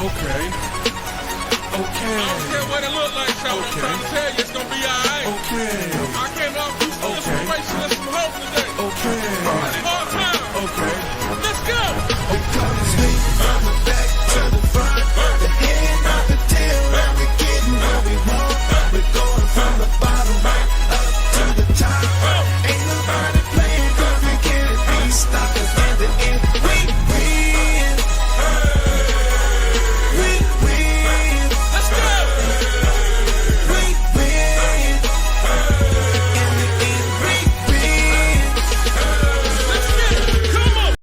Okay. I don't care what it look like, so I'm trying to tell you it's gonna be alright. Okay. I came out with some inspiration and some hope today. Okay. It's hard time. Okay. Let's go. From the back to the front, the head, not the tail, and we're getting what we want. We're going from the bottom right up to the top. Ain't nobody playing, cause we can't be stopped. In the end, we win. We win. Let's go. We win. In the end, we win. Let's get it. Come on.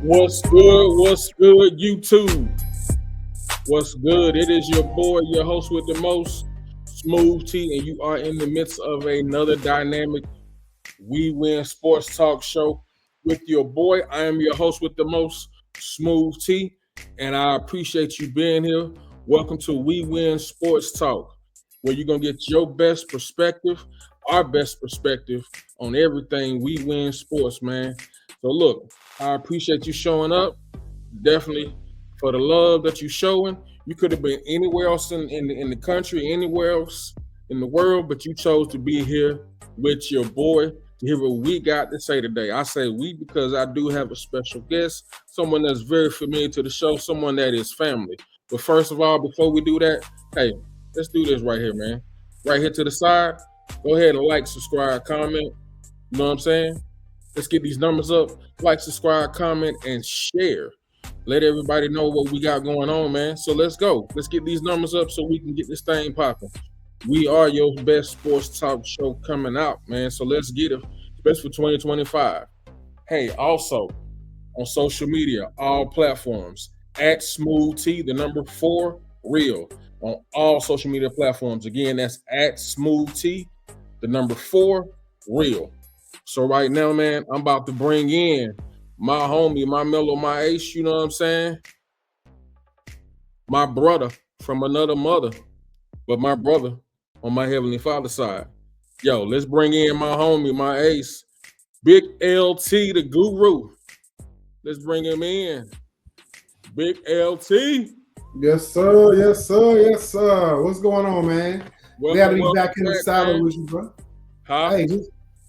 What's good? What's good, YouTube? What's good? It is your boy, your host with the most, Smooth T, and you are in the midst of another dynamic We Win Sports Talk show with your boy. I am your host with the most, Smooth T, and I appreciate you being here. Welcome to We Win Sports Talk, where you're going to get your best perspective, our best perspective on everything We Win Sports, man. So look, I appreciate you showing up. Definitely for the love that you're showing. You could have been anywhere else in the country, anywhere else in the world, but you chose to be here with your boy to hear what we got to say today. I say we because I do have a special guest, someone that's very familiar to the show, someone that is family. But first of all, before we do that, hey, let's do this right here, man. Right here to the side, go ahead and like, subscribe, comment. You know what I'm saying? Let's get these numbers up. Like, subscribe, comment, and share. Let everybody know what we got going on, man. So let's go. Let's get these numbers up so we can get this thing popping. We are your best sports talk show coming out, man. So let's get it. Best for 2025. Hey, also on social media, all platforms, at Smooth T, the number 4 real on all social media platforms. Again, that's at Smooth T, the number 4 real. So right now, man, I'm about to bring in my homie, my mellow, my ace, you know what I'm saying? My brother from another mother, but my brother on my Heavenly Father side. Yo, let's bring in my homie, my ace, Big LT, the guru. Let's bring him in. Big LT. Yes, sir. Yes, sir. Yes, sir. What's going on, man? We got to be back in the saddle with you, bro. Huh? Hey,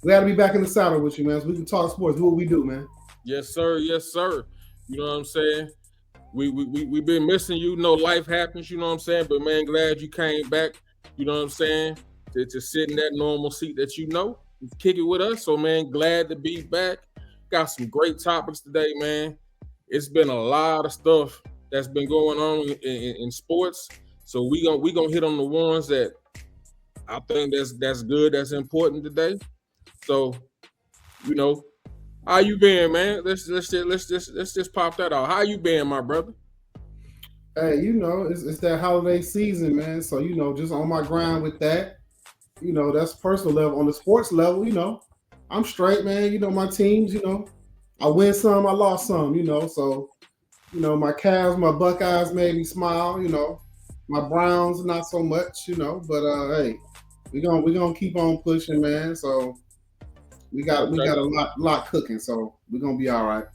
we got to be back in the saddle with you, man, so we can talk sports, do what we do, man. Yes, sir. Yes, sir. You know what I'm saying? We've been missing you. No, life happens, you know what I'm saying? But, man, glad you came back, you know what I'm saying, to sit in that normal seat that you know, kick it with us. So, man, glad to be back. Got some great topics today, man. It's been a lot of stuff that's been going on in sports. So we gonna hit on the ones that I think that's good, that's important today. So, you know, how you been, man? Let's just pop that out. How you been, my brother? Hey, you know, it's that holiday season, man. So, you know, just on my grind with that. You know, that's personal level. On the sports level, you know, I'm straight, man. You know, my teams, you know, I win some, I lost some, you know. So, you know, my Cavs, my Buckeyes made me smile, you know. My Browns, not so much, you know. But hey, we're gonna keep on pushing, man. So we got a lot cooking, so we're gonna be all right.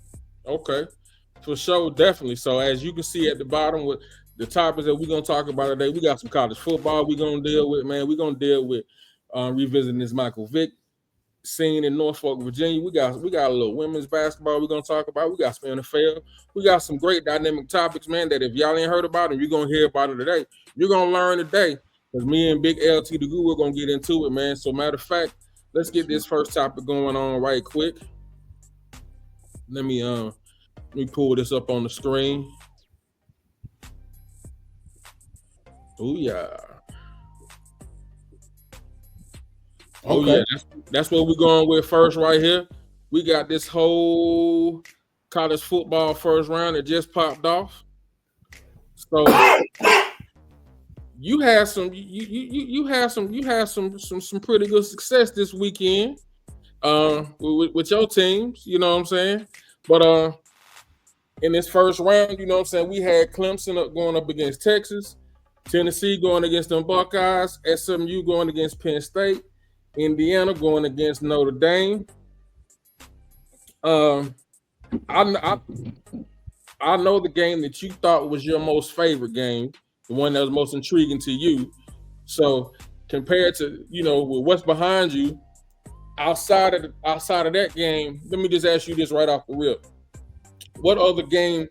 Okay. For sure, definitely. So as you can see at the bottom with the topics that we're gonna talk about today, we got some college football we're gonna deal with, man. We're gonna deal with revisiting this Michael Vick scene in Norfolk, Virginia. We got a little women's basketball we're gonna talk about. We got some NFL. We got some great dynamic topics, man, that if y'all ain't heard about them, you're gonna hear about it today. You're gonna learn today. Because me and Big LT the Guru, we're gonna get into it, man. So matter of fact, let's get this first topic going on right quick. Let me pull this up on the screen. Oh yeah. Oh yeah, that's what we're going with first right here. We got this whole college football first round that just popped off. So you had some pretty good success this weekend with your teams, you know what I'm saying? But in this first round, you know what I'm saying, we had Clemson going up against Texas, Tennessee going against them Buckeyes, SMU going against Penn State, Indiana going against Notre Dame. I know the game that you thought was your most favorite game, the one that was most intriguing to you. So compared to, you know, with what's behind you, outside of that game, let me just ask you this right off the rip. What other game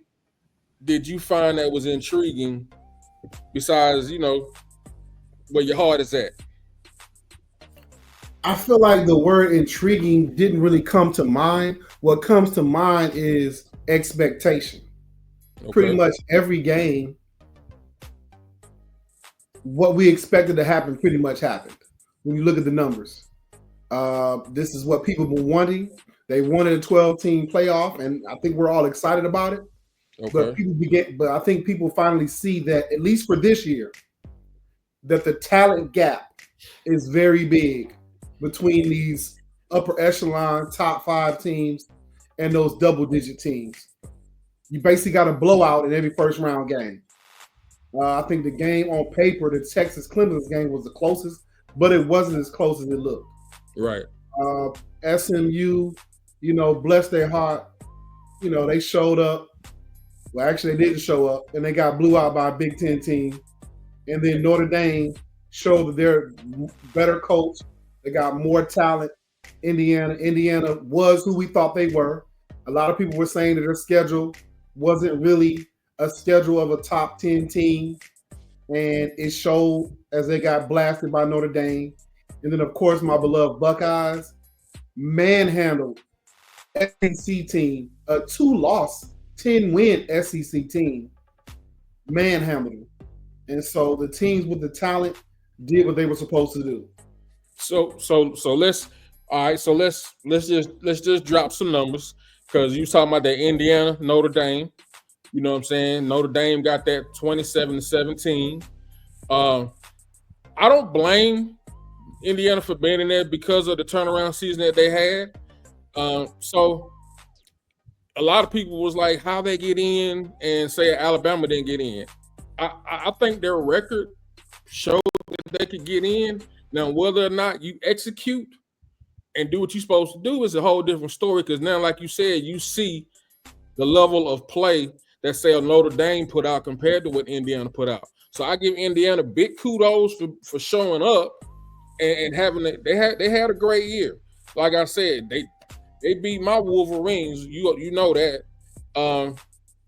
did you find that was intriguing besides, you know, where your heart is at? I feel like the word intriguing didn't really come to mind. What comes to mind is expectation. Okay. Pretty much every game, what we expected to happen pretty much happened. When you look at the numbers, this is what people were wanting. They wanted a 12-team playoff, and I think we're all excited about it. Okay. But I think people finally see that, at least for this year, that the talent gap is very big between these upper echelon top 5 teams and those double-digit teams. You basically got a blowout in every first round game. I think the game on paper, the Texas Clemson game, was the closest, but it wasn't as close as it looked. Right. SMU, you know, bless their heart, you know, they showed up. Well, actually, they didn't show up, and they got blew out by a Big Ten team. And then Notre Dame showed that they're better coach. They got more talent. Indiana was who we thought they were. A lot of people were saying that their schedule wasn't really a schedule of a top 10 team, and it showed as they got blasted by Notre Dame. And then, of course, my beloved Buckeyes manhandled SEC team, a 2-loss, 10-win SEC team, manhandled them. And so the teams with the talent did what they were supposed to do. So let's just drop some numbers, because you talking about that Indiana, Notre Dame. You know what I'm saying? Notre Dame got that 27-17. I don't blame Indiana for being in there because of the turnaround season that they had. So a lot of people was like, how they get in, and say Alabama didn't get in. I think their record showed that they could get in. Now, whether or not you execute and do what you're supposed to do is a whole different story, because now, like you said, you see the level of play that, say, Notre Dame put out compared to what Indiana put out. So I give Indiana big kudos for showing up and having it. They had a great year. Like I said, they beat my Wolverines. You know that.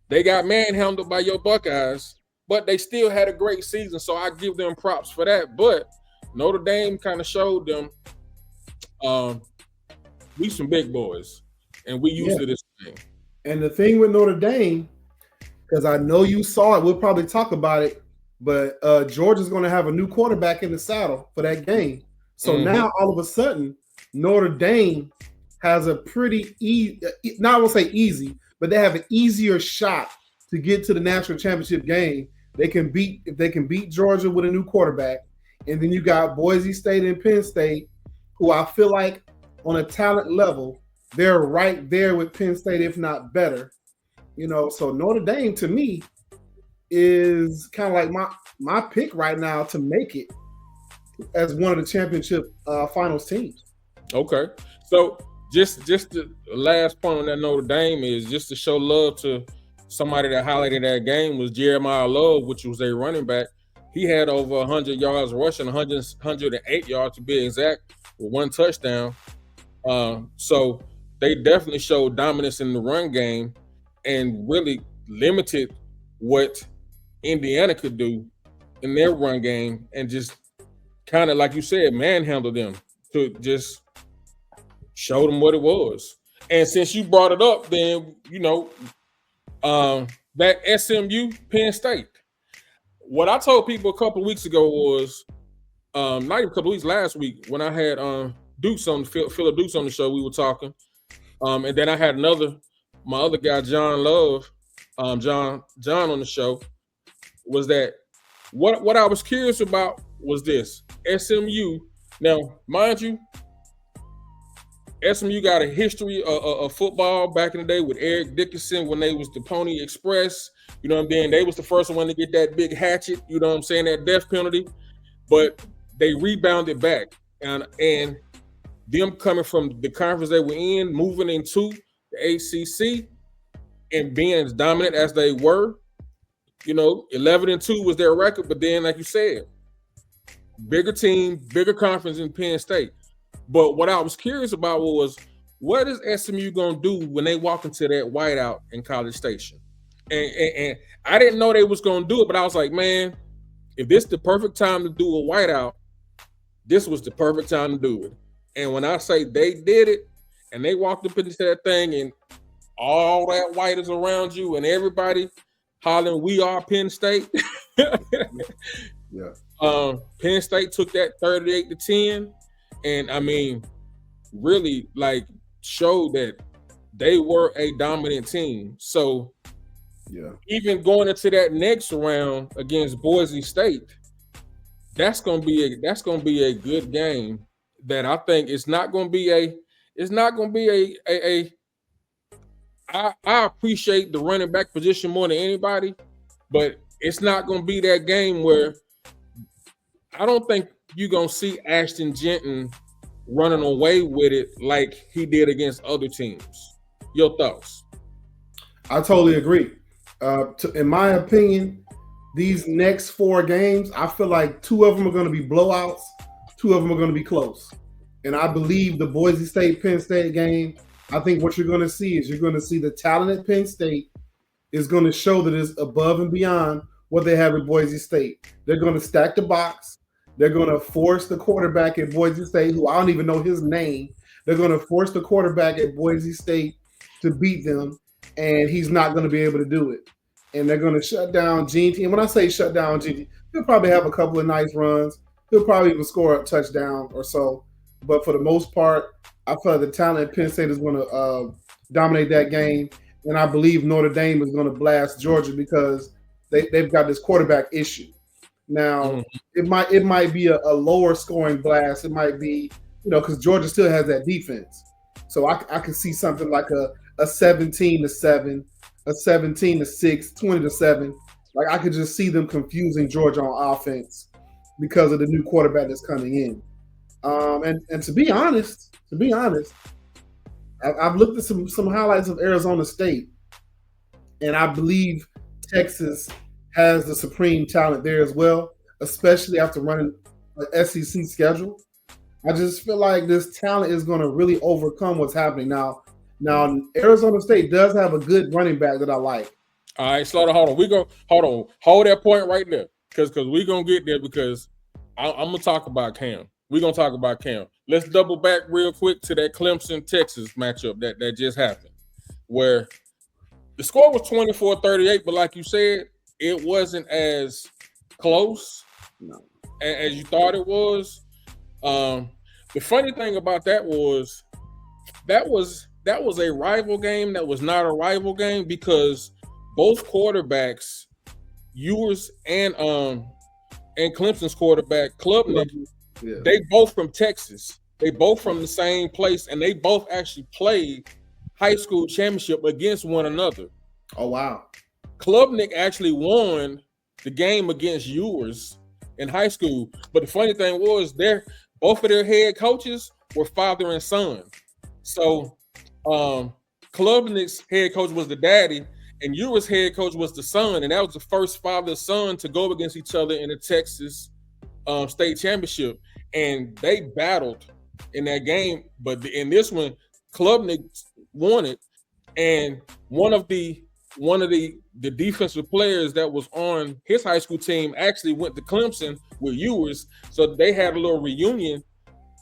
They got manhandled by your Buckeyes, but they still had a great season. So I give them props for that. But Notre Dame kind of showed them we some big boys, and we used to this thing. And the thing with Notre Dame, because I know you saw it, we'll probably talk about it, but Georgia's going to have a new quarterback in the saddle for that game. So now all of a sudden, Notre Dame has a pretty not I won't say easy, but they have an easier shot to get to the national championship game. If they can beat Georgia with a new quarterback, and then you got Boise State and Penn State, who I feel like on a talent level, they're right there with Penn State, if not better. You know, so Notre Dame to me is kind of like my pick right now to make it as one of the championship finals teams. Okay, so just the last point on that Notre Dame is just to show love to somebody that highlighted that game was Jeremiah Love, which was a running back. He had over 100 yards rushing, 108 yards to be exact, with 1 touchdown. So they definitely showed dominance in the run game and really limited what Indiana could do in their run game, and just kind of, like you said, manhandle them to just show them what it was. And since you brought it up, then, you know, that SMU Penn State. What I told people a couple of weeks ago was, not even a couple of weeks, last week, when I had Philip Dukes on the show, we were talking. And then I had my other guy John Love, John on the show, was that what I was curious about was this SMU. Now, mind you, SMU got a history of football back in the day with Eric Dickinson when they was the Pony Express. You know what I'm saying? They was the first one to get that big hatchet. You know what I'm saying? That death penalty, but they rebounded back, and them coming from the conference they were in, moving into the ACC, and being as dominant as they were. 11-2 was their record, but then, like you said, bigger team, bigger conference in Penn State. But what I was curious about was, what is SMU going to do when they walk into that whiteout in College Station? And I didn't know they was going to do it, but I was like, man, if this is the perfect time to do a whiteout, this was the perfect time to do it. And when I say they did it, and they walked up into that thing, and all that white is around you, and everybody hollering, "We are Penn State." Yeah. Penn State took that 38-10, and I mean, really showed that they were a dominant team. So, yeah, even going into that next round against Boise State, that's gonna be a good game. That I think it's not gonna be a. I appreciate the running back position more than anybody, but it's not going to be that game where I don't think you're going to see Ashton Jensen running away with it like he did against other teams. Your thoughts? I totally agree. In my opinion, these next 4 games, I feel like 2 of them are going to be blowouts, 2 of them are going to be close. And I believe the Boise State-Penn State game, I think what you're going to see is the talented Penn State is going to show that it's above and beyond what they have at Boise State. They're going to stack the box. They're going to force the quarterback at Boise State, who I don't even know his name. They're going to force the quarterback at Boise State to beat them, and he's not going to be able to do it. And they're going to shut down Gene. And when I say shut down Gene, he'll probably have a couple of nice runs. He'll probably even score a touchdown or so. But for the most part, I feel like the talent at Penn State is going to dominate that game. And I believe Notre Dame is going to blast Georgia because they've got this quarterback issue. Now, it might be a lower scoring blast. It might be, because Georgia still has that defense. So I could see something like a 17-7, a 17-6, 20-7. Like I could just see them confusing Georgia on offense because of the new quarterback that's coming in. And to be honest, I've looked at some highlights of Arizona State, and I believe Texas has the supreme talent there as well, especially after running an SEC schedule. I just feel like this talent is going to really overcome what's happening now. Now, Arizona State does have a good running back that I like. All right, Slaughter, hold on. Hold that point right there, because we're gonna get there. Because I'm gonna talk about Cam. We're gonna talk about Cam. Let's double back real quick to that Clemson-Texas matchup that just happened, where the score was 24-38, but like you said, it wasn't as close as you thought it was. The funny thing about that was a rival game that was not a rival game, because both quarterbacks, Ewers and Clemson's quarterback, Klubnik, they both from Texas. They both from the same place, and they both actually played high school championship against one another. Oh, wow. Klubnik actually won the game against Ewers in high school. But the funny thing was, both of their head coaches were father and son. So Klubnik's head coach was the daddy, and Ewers' head coach was the son, and that was the first father-son to go against each other in the Texas state championship. And they battled in that game, but in this one, Klubnik won it. And one of the defensive players that was on his high school team actually went to Clemson with Ewers, so they had a little reunion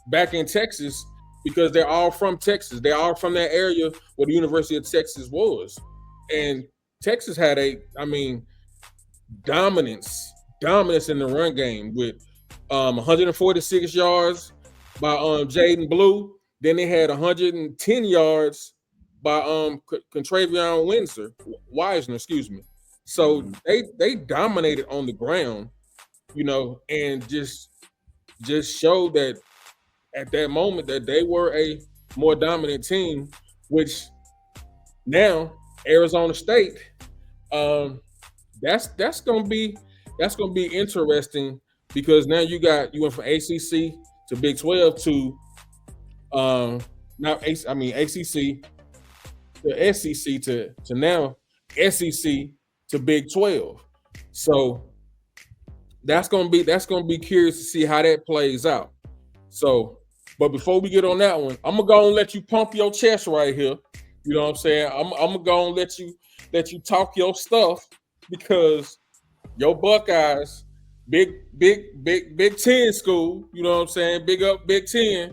back in Texas, because they're all from Texas. They're all from that area where the University of Texas was. And Texas had dominance in the run game with 146 yards by Jaden Blue. Then they had 110 yards by Contravion Wisner, excuse me. So they dominated on the ground, and just showed that at that moment that they were a more dominant team, which now Arizona State, that's gonna be interesting because now you went from ACC to Big 12 to ACC to SEC to now SEC to Big 12. So that's gonna be curious to see how that plays out. So, but before we get on that one, I'm gonna go and let you pump your chest right here. You know what I'm saying? I'm gonna go and let you talk your stuff because your Buckeyes, big 10 school, you know what I'm saying? Big up Big 10,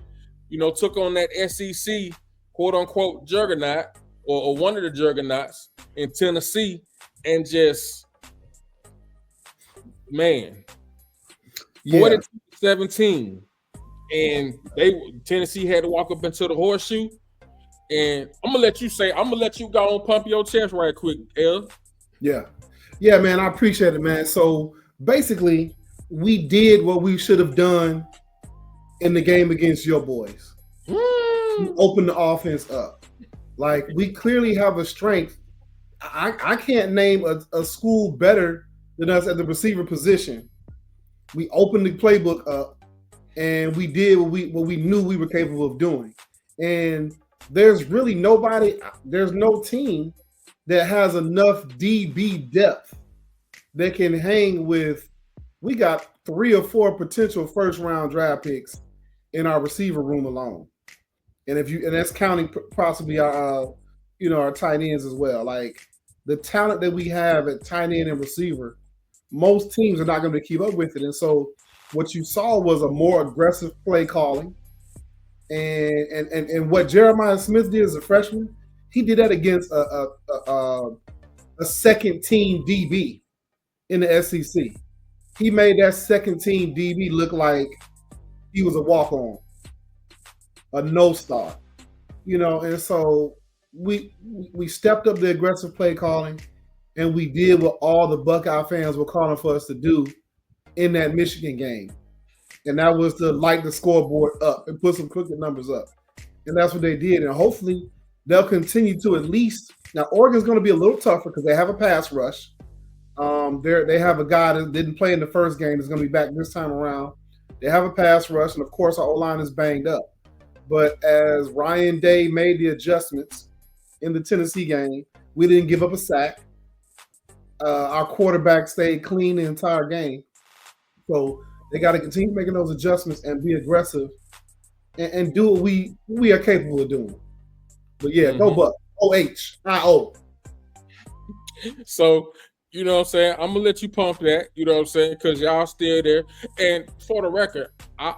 took on that SEC quote unquote juggernaut or one of the juggernauts in Tennessee, and just man, 42-17. And Tennessee had to walk up into the horseshoe. And I'm gonna let you go and pump your chest right quick, L. Yeah, man, I appreciate it, man. So basically, we did what we should have done in the game against your boys. We opened the offense up. Like, we clearly have a strength. I can't name a school better than us at the receiver position. We opened the playbook up. And we did what we knew we were capable of doing. And there's really there's no team that has enough DB depth that can hang with. We got 3 or 4 potential first-round draft picks in our receiver room alone. And that's counting possibly our tight ends as well. Like, the talent that we have at tight end and receiver, most teams are not going to keep up with it. And so what you saw was a more aggressive play calling, and what Jeremiah Smith did as a freshman, he did that against a second team DB in the SEC. He made that second team DB look like he was a walk-on, a no-star, And so we stepped up the aggressive play calling, and we did what all the Buckeye fans were calling for us to do in that Michigan game. And that was to light the scoreboard up and put some crooked numbers up. And that's what they did. And hopefully they'll continue to at least. Now, Oregon's going to be a little tougher because they have a pass rush. They have a guy that didn't play in the first game that's going to be back this time around. They have a pass rush. And, of course, our O-line is banged up. But as Ryan Day made the adjustments in the Tennessee game, we didn't give up a sack. Our quarterback stayed clean the entire game. So they got to continue making those adjustments and be aggressive and do what we are capable of doing. But yeah, go Buck. OHIO. So, you know what I'm saying? I'm gonna let you pump that, you know what I'm saying? Because y'all still there. And for the record, I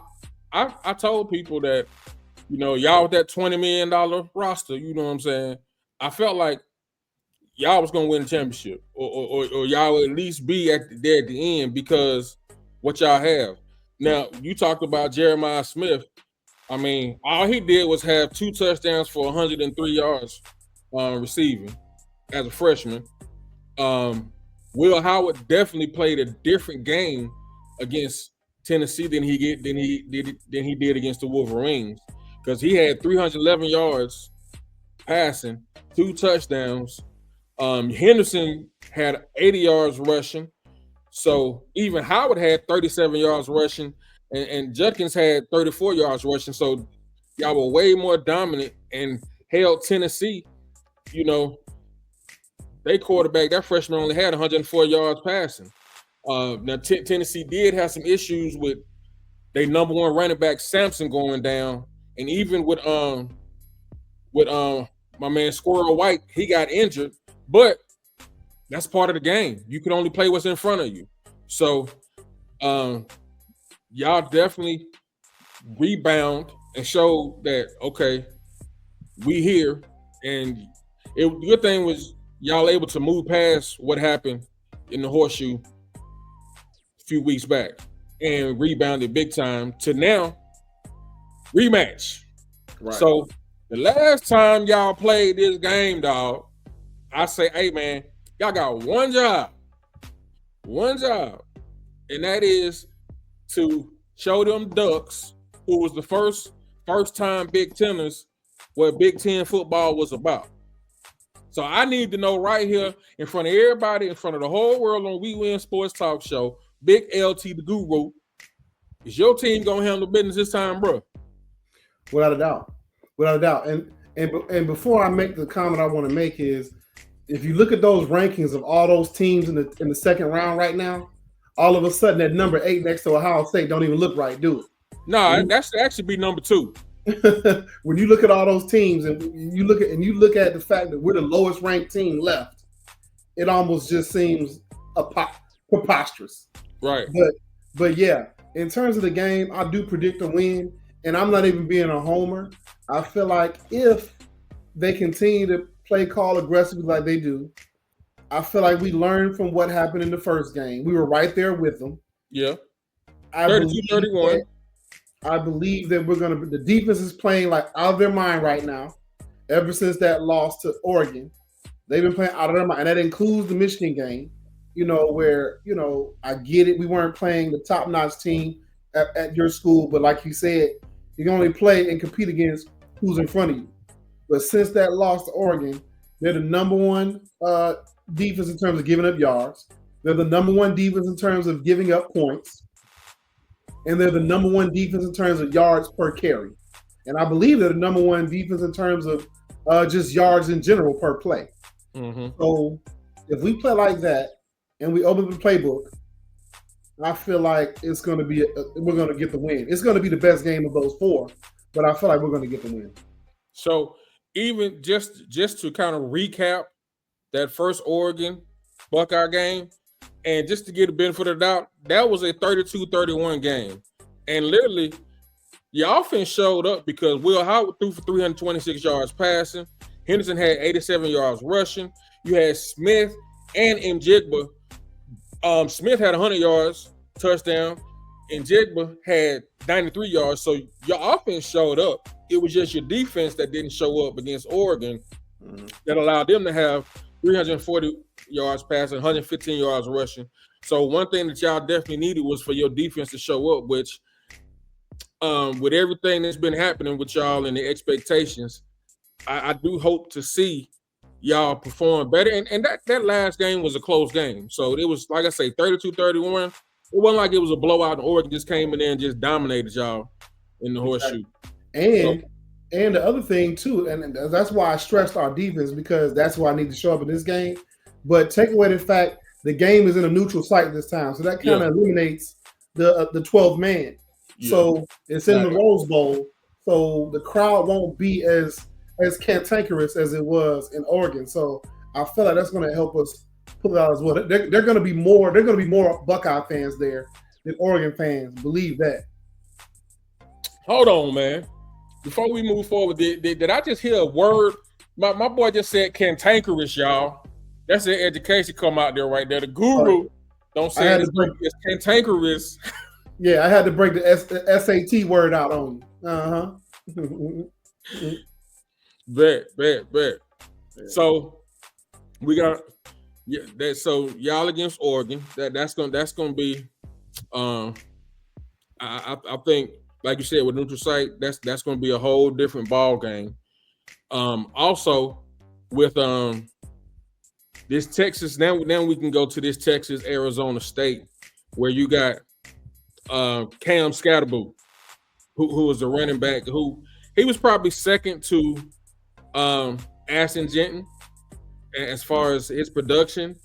told people that, y'all with that $20 million roster, you know what I'm saying? I felt like y'all was gonna win the championship, or y'all would at least be there at the end because what y'all have. Now, you talked about Jeremiah Smith. I mean, all he did was have 2 touchdowns for 103 yards receiving as a freshman. Will Howard definitely played a different game against Tennessee than he did against the Wolverines, because he had 311 yards passing, 2 touchdowns. Henderson had 80 yards rushing. So even Howard had 37 yards rushing, and Judkins had 34 yards rushing. So y'all were way more dominant and held Tennessee. They quarterback, that freshman only had 104 yards passing. Now Tennessee did have some issues with their number 1 running back Sampson going down, and even with my man Squirrel White, he got injured. But that's part of the game. You can only play what's in front of you. So y'all definitely rebound and show that, okay, we here. And the good thing was y'all able to move past what happened in the horseshoe a few weeks back and rebounded big time to now rematch. Right. So The last time y'all played this game, dog, I say, hey man, y'all got one job, and that is to show them Ducks, who was the first time Big Teners, what Big Ten football was about. So I need to know right here in front of everybody, in front of the whole world on We Win Sports Talk Show, Big LT the Guru, is your team gonna handle business this time, bro? Without a doubt. Without a doubt. And before I make the comment I want to make is, if you look at those rankings of all those teams in the second round right now, all of a sudden that number 8 next to Ohio State don't even look right, do it? No, that should actually be number 2. When you look at all those teams and you look at the fact that we're the lowest ranked team left, it almost just seems preposterous. Right. But yeah, in terms of the game, I do predict a win, and I'm not even being a homer. I feel like if they continue to play call aggressively like they do, I feel like we learned from what happened in the first game. We were right there with them. Yeah. 32-31. I believe that the defense is playing like out of their mind right now. Ever since that loss to Oregon, they've been playing out of their mind. And that includes the Michigan game, where, I get it. We weren't playing the top-notch team at your school. But like you said, you can only play and compete against who's in front of you. But since that loss to Oregon, they're the number one defense in terms of giving up yards. They're the number one defense in terms of giving up points. And they're the number one defense in terms of yards per carry. And I believe they're the number one defense in terms of just yards in general per play. Mm-hmm. So if we play like that and we open the playbook, I feel like it's going to be we're going to get the win. It's going to be the best game of those 4, but I feel like we're going to get the win. So even just to kind of recap that first Oregon Buckeye game, and just to get the benefit of the doubt, that was a 32-31 game. And literally, your offense showed up because Will Howard threw for 326 yards passing. Henderson had 87 yards rushing. You had Smith and Njigba. Smith had 100 yards, touchdown. Njigba had 93 yards. So your offense showed up. It was just your defense that didn't show up against Oregon that allowed them to have 340 yards passing, 115 yards rushing. So one thing that y'all definitely needed was for your defense to show up, which with everything that's been happening with y'all and the expectations, I do hope to see y'all perform better. And that last game was a close game. So it was, like I say, 32-31. It wasn't like it was a blowout and Oregon just came in there and just dominated y'all in the horseshoe. And the other thing too, and that's why I stressed our defense, because that's why I need to show up in this game. But take away the fact the game is in a neutral site this time, so that kind of eliminates the 12th man. Yeah. So it's in the Rose Bowl, so the crowd won't be as cantankerous as it was in Oregon. So I feel like that's going to help us pull it out as well. They're going to be more. They're going to be more Buckeye fans there than Oregon fans. Believe that. Hold on, man. Before we move forward, did I just hear a word? My boy just said cantankerous, y'all. That's an education come out there right there. The Guru don't say it's cantankerous. Yeah, I had to break the SAT word out on you. Bet. So we got so y'all against Oregon. That's gonna be I think, like you said, with neutral site, that's gonna be a whole different ball game. Also with this Texas, now we can go to this Texas Arizona State where you got Cam Scatterboot, who was a running back, who he was probably second to Ashton Jenton as far as his production.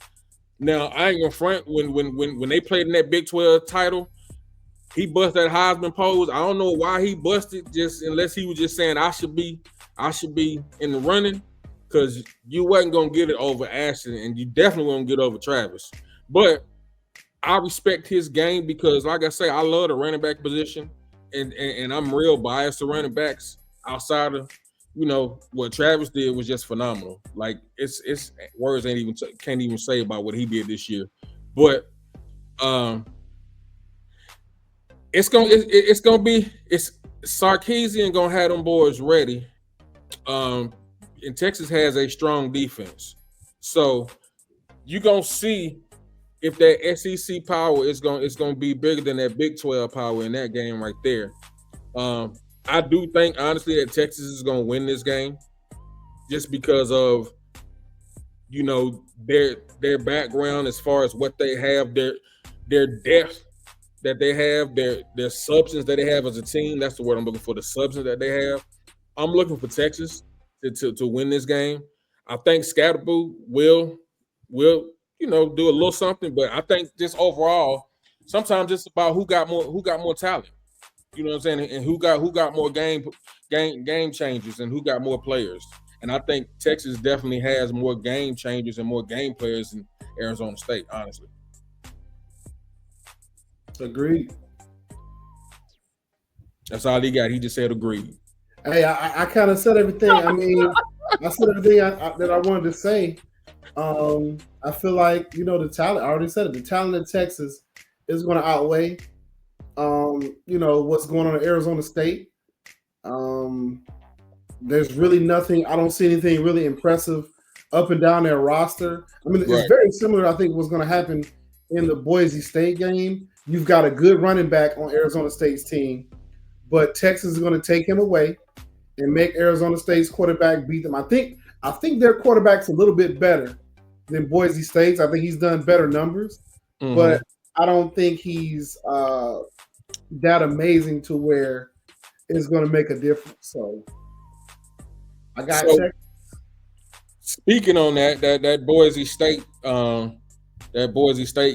Now I ain't gonna front, when they played in that Big 12 title, he busted that Heisman pose. I don't know why he busted, just unless he was just saying I should be in the running, because you wasn't gonna get it over Ashton, and you definitely won't get over Travis. But I respect his game because, like I say, I love the running back position, and I'm real biased to running backs. Outside of what Travis did was just phenomenal. Like it's words can't even say about what he did this year. But it's Sarkisian gonna have them boys ready And Texas has a strong defense. So you're gonna see if that SEC power is gonna be bigger than that Big 12 power in that game right there. I do think honestly that Texas is gonna win this game just because of their background as far as what they have, their depth that they have, their substance that they have as a team. That's the word I'm looking for, the substance that they have. I'm looking for Texas to win this game. I think Scatterboo will do a little something, but I think just overall, sometimes it's about who got more talent. You know what I'm saying? And who got more game changers and who got more players. And I think Texas definitely has more game changers and more game players than Arizona State, honestly. Agreed. That's all he got. He just said agreed. Hey, I kind of said everything. I mean, I said everything that I wanted to say. I feel like, the talent, I already said it, the talent in Texas is going to outweigh, what's going on in Arizona State. There's really nothing, I don't see anything really impressive up and down their roster. I mean, it's very similar, I think, what's going to happen in the Boise State game. You've got a good running back on Arizona State's team, but Texas is going to take him away and make Arizona State's quarterback beat them. I think their quarterback's a little bit better than Boise State's. I think he's done better numbers, but I don't think he's that amazing to where it's going to make a difference. So I got Texas. Speaking on that Boise State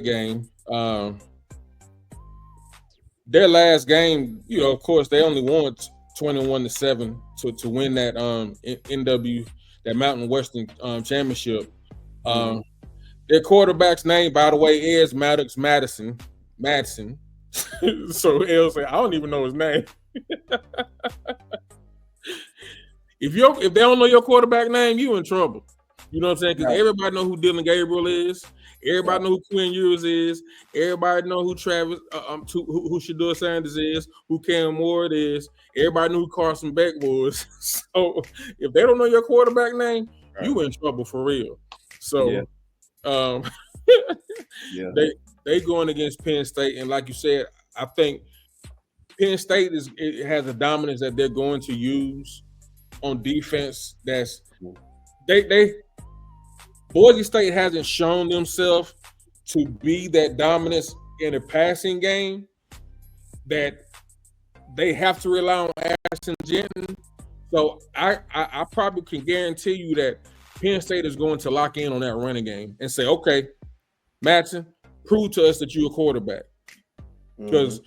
game, their last game, of course, they only won 21-7 to win that that Mountain Western championship. Their quarterback's name, by the way, is Madison. So L say, I don't even know his name. If they don't know your quarterback name, you in trouble. You know what I'm saying? Because everybody know who Dylan Gabriel is. Everybody know who Quinn Ewers is. Everybody know who Travis, who Shedeur Sanders is. Who Cam Ward is. Everybody knew who Carson Beck was. So if they don't know your quarterback name, you in trouble for real. So, they going against Penn State, and like you said, I think Penn State has a dominance that they're going to use on defense. That's Boise State hasn't shown themselves to be that dominance in a passing game that they have to rely on Ashton Jensen. So I probably can guarantee you that Penn State is going to lock in on that running game and say, okay, Madsen, prove to us that you're a quarterback. Because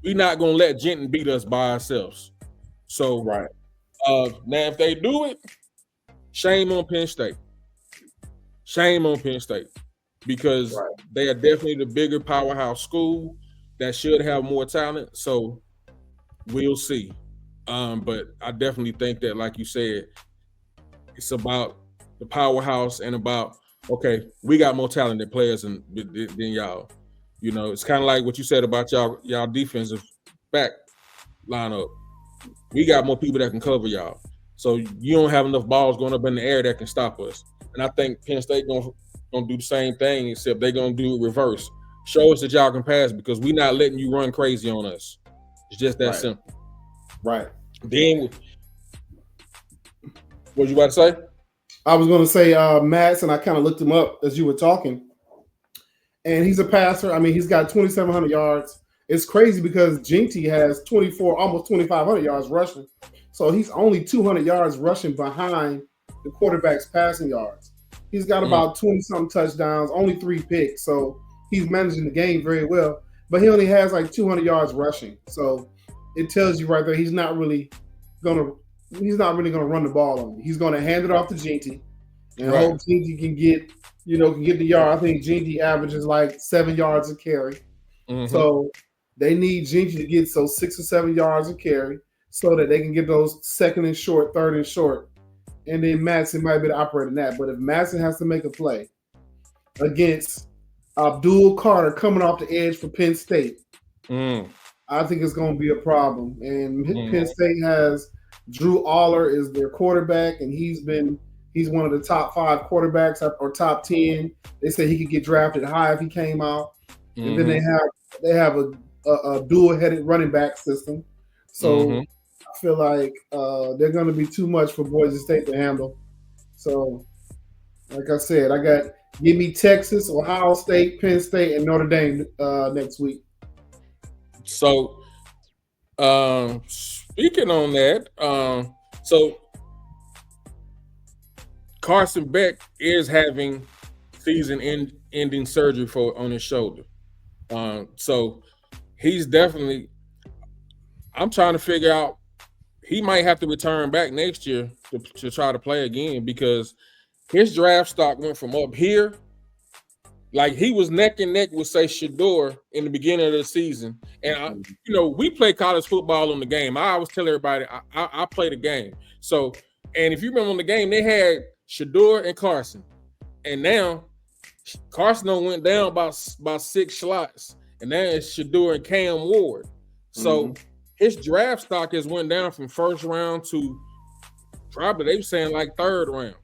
we're not going to let Jensen beat us by ourselves. So now if they do it, shame on Penn State. Shame on Penn State. Because they are definitely the bigger powerhouse school that should have more talent. So we'll see. But I definitely think that, like you said, it's about the powerhouse and about, okay, we got more talented players than y'all. It's kind of like what you said about y'all defensive back lineup. We got more people that can cover y'all. So you don't have enough balls going up in the air that can stop us. And I think Penn State gonna do the same thing, except they're gonna do it reverse. Show us that y'all can pass because we're not letting you run crazy on us. It's just that simple. Right. Then what you about to say? I was going to say Madsen. I kind of looked him up as you were talking, and he's a passer. I mean, he's got 2,700 yards. It's crazy because Jinty has 24, almost 2,500 yards rushing. So he's only 200 yards rushing behind the quarterback's passing yards. He's got about 20-something touchdowns, only 3 picks. So he's managing the game very well. But he only has like 200 yards rushing. So it tells you right there he's not really gonna run the ball on you. He's gonna hand it off to Jinty and hope Jinty can get the yard. I think Jinty averages like 7 yards a carry. So they need Jinty to get 6 or 7 yards a carry so that they can get those second and short, third and short. And then Madsen might be able to operate in that. But if Madsen has to make a play against Abdul Carter coming off the edge for Penn State, I think it's going to be a problem. And Penn State has Drew Aller is their quarterback, and he's one of the top 5 quarterbacks or top 10. They say he could get drafted high if he came out. And then they have a dual-headed running back system. So I feel like they're going to be too much for Boise State to handle. So, like I said, give me Texas, Ohio State, Penn State, and Notre Dame next week. So, speaking on that, so Carson Beck is having season-ending surgery on his shoulder. So he's definitely. I'm trying to figure out. He might have to return back next year to try to play again because his draft stock went from up here, like he was neck and neck with say Shador in the beginning of the season. And we play college football on the game. I always tell everybody I play the game. So, and if you remember on the game, they had Shador and Carson, and now Carson went down about 6 slots, and now it's Shador and Cam Ward. So his draft stock has went down from first round to probably they were saying like third round.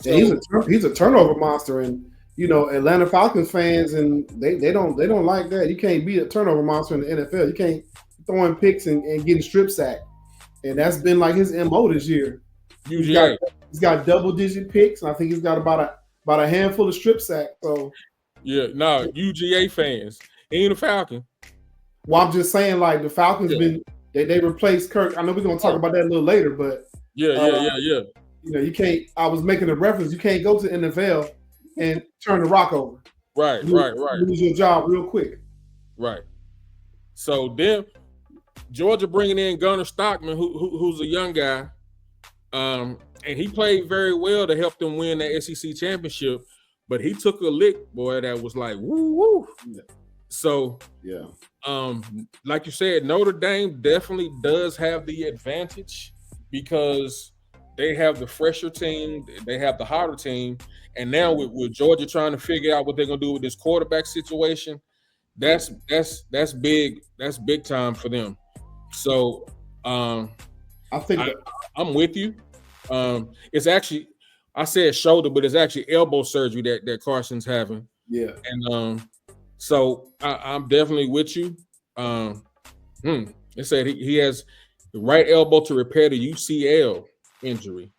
He's a turnover monster, and Atlanta Falcons fans and they don't like that. You can't be a turnover monster in the NFL. You can't throwing picks and getting strip sacked, and that's been like his MO this year. UGA. He's got double-digit picks, and I think he's got about a handful of strip sacks. So UGA fans ain't a Falcon. Well, I'm just saying, like the Falcons they replaced Kirk. I know we're gonna talk about that a little later, but you can't. I was making a reference. You can't go to the NFL and turn the rock over. Right. Lose your job real quick. Right. So then Georgia bringing in Gunnar Stockman, who's a young guy, and he played very well to help them win that SEC championship. But he took a lick, boy, that was like woo woo. So like you said, Notre Dame definitely does have the advantage because they have the fresher team, they have the hotter team, and now with Georgia trying to figure out what they're gonna do with this quarterback situation, that's big. That's big time for them. So I think I'm with you. It's actually I said shoulder, but it's actually elbow surgery that Carson's having. Yeah, and so I'm definitely with you. It said he has the right elbow to repair the UCL injury.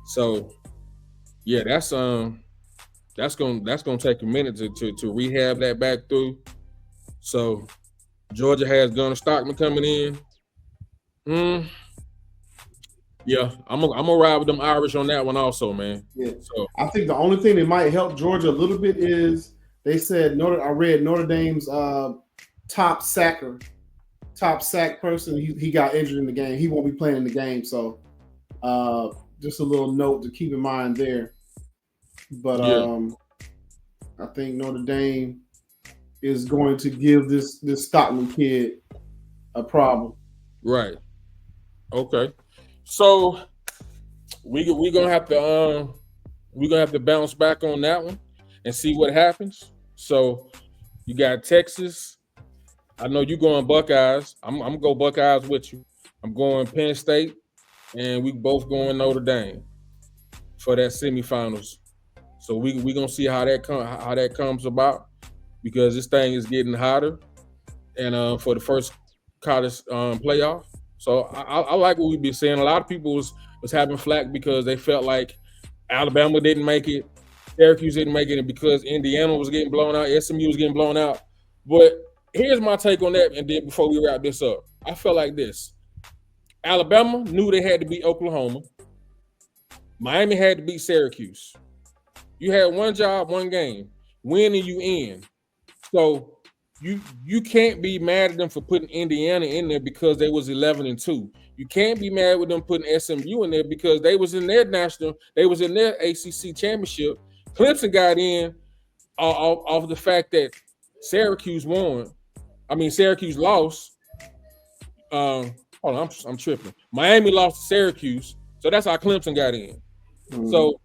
So yeah, that's gonna take a minute to rehab that back through. So Georgia has Gunnar Stockman coming in. Yeah, I'm gonna ride with them Irish on that one also, man. Yeah. So I think the only thing that might help Georgia a little bit is they said I read Notre Dame's top sack person. He got injured in the game. He won't be playing in the game. So just a little note to keep in mind there. But I think Notre Dame is going to give this Stockman kid a problem. Right. Okay. So we're gonna have to bounce back on that one and see what happens. So you got Texas. I know you're going Buckeyes. I'm gonna go Buckeyes with you. I'm going Penn State, and we both going Notre Dame for that semifinals. So we gonna see how that comes about because this thing is getting hotter, and for the first college playoff. So I like what we've been saying. A lot of people was having flack because they felt like Alabama didn't make it, Syracuse didn't make it, and because Indiana was getting blown out, SMU was getting blown out. But here's my take on that, and then before we wrap this up, I felt like this. Alabama knew they had to beat Oklahoma. Miami had to beat Syracuse. You had one job, one game. Win and you in. So you can't be mad at them for putting Indiana in there because they was 11-2. You can't be mad with them putting SMU in there because they was in their ACC championship. Clemson got in off the fact that Syracuse lost. Hold on, I'm tripping. Miami lost to Syracuse, so that's how Clemson got in. So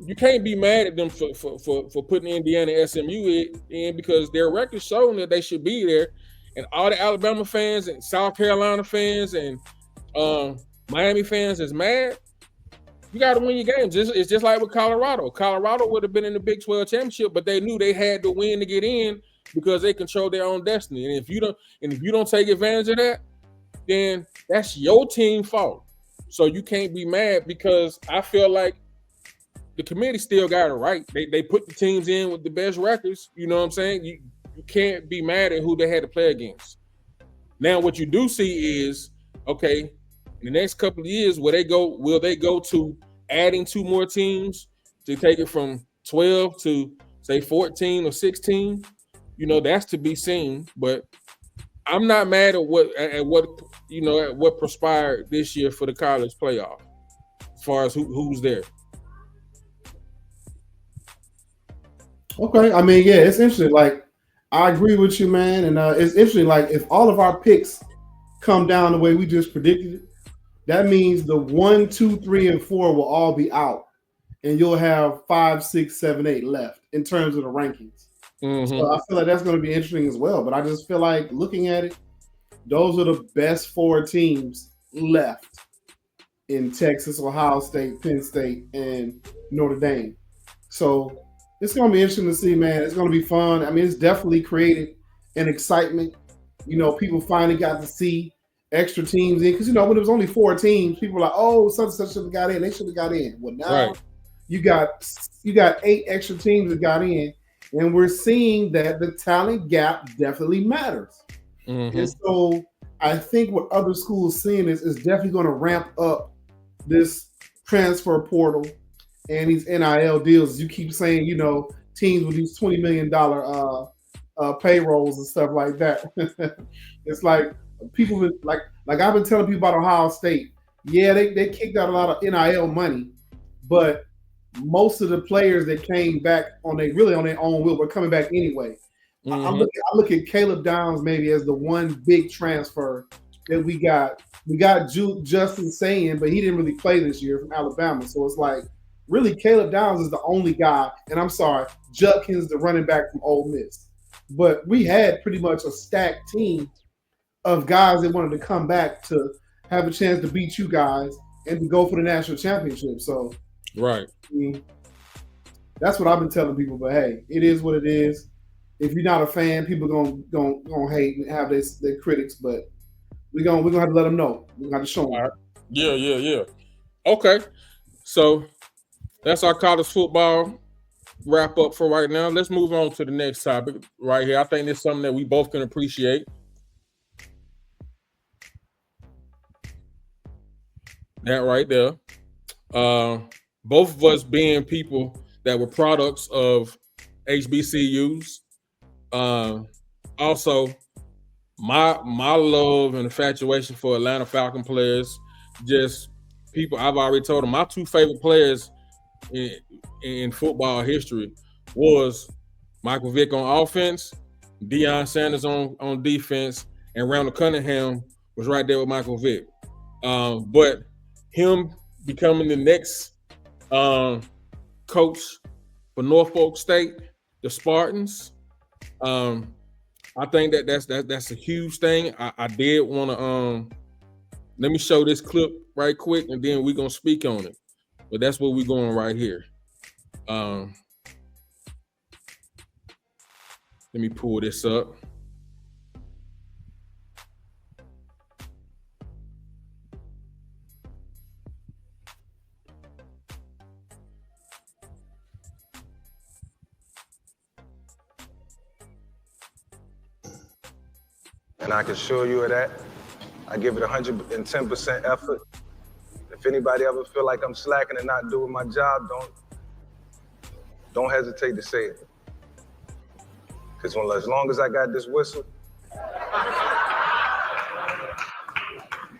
you can't be mad at them for putting Indiana and SMU in because their record showing that they should be there. and all the Alabama fans and South Carolina fans and Miami fans is mad, you got to win your games. It's just like with Colorado. Colorado would have been in the Big 12 championship, but they knew they had to win to get in because they control their own destiny. And if you don't take advantage of that, then that's your team's fault. So you can't be mad, because I feel like the committee still got it right. They put the teams in with the best records. You know what I'm saying? You can't be mad at who they had to play against. Now, what you do see is, okay, in the next couple of years, will they go to adding 2 more teams to take it from 12 to say 14 or 16? You know, that's to be seen. But I'm not mad at what transpired this year for the college playoff, as far as who's there. Okay, I mean, yeah, it's interesting. Like, I agree with you, man, and it's interesting. Like, if all of our picks come down the way we just predicted it, that means the 1, 2, 3, and 4 will all be out, and you'll have 5, 6, 7, 8 left in terms of the rankings. Mm-hmm. So I feel like that's going to be interesting as well. But I just feel like, looking at it, those are the best 4 teams left in Texas, Ohio State, Penn State, and Notre Dame. So it's going to be interesting to see, man. It's going to be fun. I mean, it's definitely created an excitement. You know, people finally got to see extra teams in, because, you know, when it was only 4 teams, people were like, oh, such and such should have got in. They should have got in. Well, now you got 8 extra teams that got in, and we're seeing that the talent gap definitely matters. Mm-hmm. And so I think what other schools seeing is definitely going to ramp up this transfer portal and these NIL deals. You keep saying, you know, teams with these $20 million payrolls and stuff like that. It's like people with, like I've been telling people about Ohio State. Yeah, they kicked out a lot of NIL money, but most of the players that came back on their own will were coming back anyway. Mm-hmm. I look at Caleb Downs maybe as the one big transfer that we got. We got Justin Saying, but he didn't really play this year from Alabama. So it's like, really, Caleb Downs is the only guy. And I'm sorry, Judkins, the running back from Ole Miss. But we had pretty much a stacked team of guys that wanted to come back to have a chance to beat you guys and to go for the national championship. So, right. I mean, that's what I've been telling people. But hey, it is what it is. If you're not a fan, people gonna hate and have their critics. But we're gonna have to let them know. We're gonna have to show them. Right. Yeah. Okay, so that's our college football wrap up for right now. Let's move on to the next topic right here. I think it's something that we both can appreciate. That right there. Both of us being people that were products of HBCUs. Also, my love and infatuation for Atlanta Falcon players, just people I've already told them, my 2 favorite players in football history was Michael Vick on offense, Deion Sanders on defense, and Randall Cunningham was right there with Michael Vick. But him becoming the next coach for Norfolk State, the Spartans, I think that's a huge thing. I did want to let me show this clip right quick, and then we're gonna speak on it. But that's where we're going right here. Let me pull this up. And I can assure you of that. I give it 110% effort. If anybody ever feel like I'm slacking and not doing my job, don't hesitate to say it. Because as long as I got this whistle,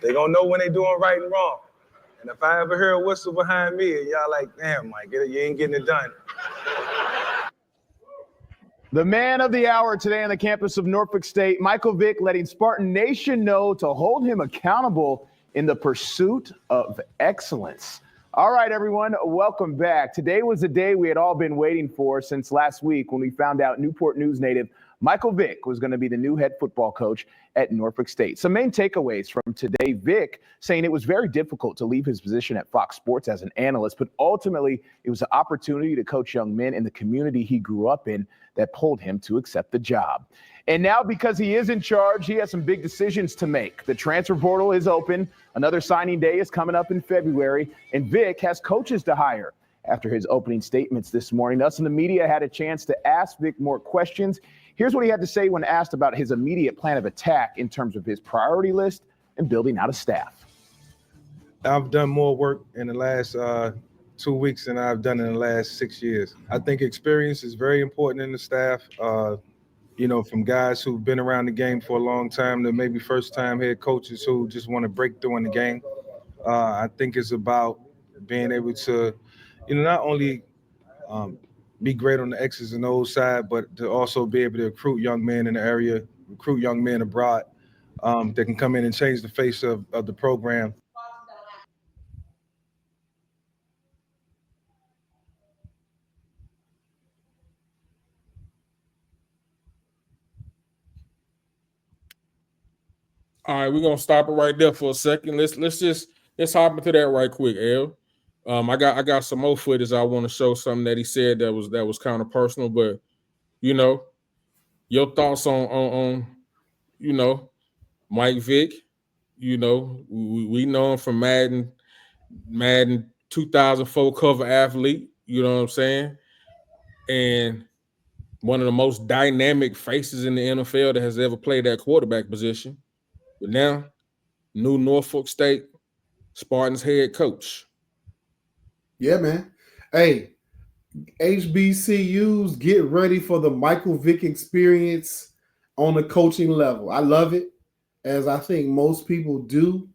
they gonna know when they doing right and wrong. And if I ever hear a whistle behind me and y'all like, damn, Mike, you ain't getting it done. The man of the hour today on the campus of Norfolk State, Michael Vick, letting Spartan Nation know to hold him accountable in the pursuit of excellence. All right, everyone, welcome back. Today was the day we had all been waiting for since last week when we found out Newport News native Michael Vick was going to be the new head football coach at Norfolk State. Some main takeaways from today: Vick saying it was very difficult to leave his position at Fox Sports as an analyst, but ultimately it was an opportunity to coach young men in the community he grew up in that pulled him to accept the job. And now, because he is in charge, he has some big decisions to make. The transfer portal is open. Another signing day is coming up in February, and Vick has coaches to hire. After his opening statements this morning, us in the media had a chance to ask Vick more questions. Here's what he had to say when asked about his immediate plan of attack in terms of his priority list and building out a staff. I've done more work in the last 2 weeks than I've done in the last 6 years. I think experience is very important in the staff. From guys who've been around the game for a long time to maybe first-time head coaches who just want to break through in the game. I think it's about being able to, not only be great on the X's and O's side, but to also be able to recruit young men in the area, recruit young men abroad that can come in and change the face of the program. All right, we're gonna stop it right there for a second. Let's hop into that right quick, L. I got some more footage I want to show, something that he said that was kind of personal, but your thoughts on Mike Vick. We know him from Madden 2004 cover athlete, you know what I'm saying? And one of the most dynamic faces in the NFL that has ever played that quarterback position. But now, new Norfolk State Spartans head coach. Yeah, man. Hey, HBCUs, get ready for the Michael Vick experience on the coaching level. I love it, as I think most people do.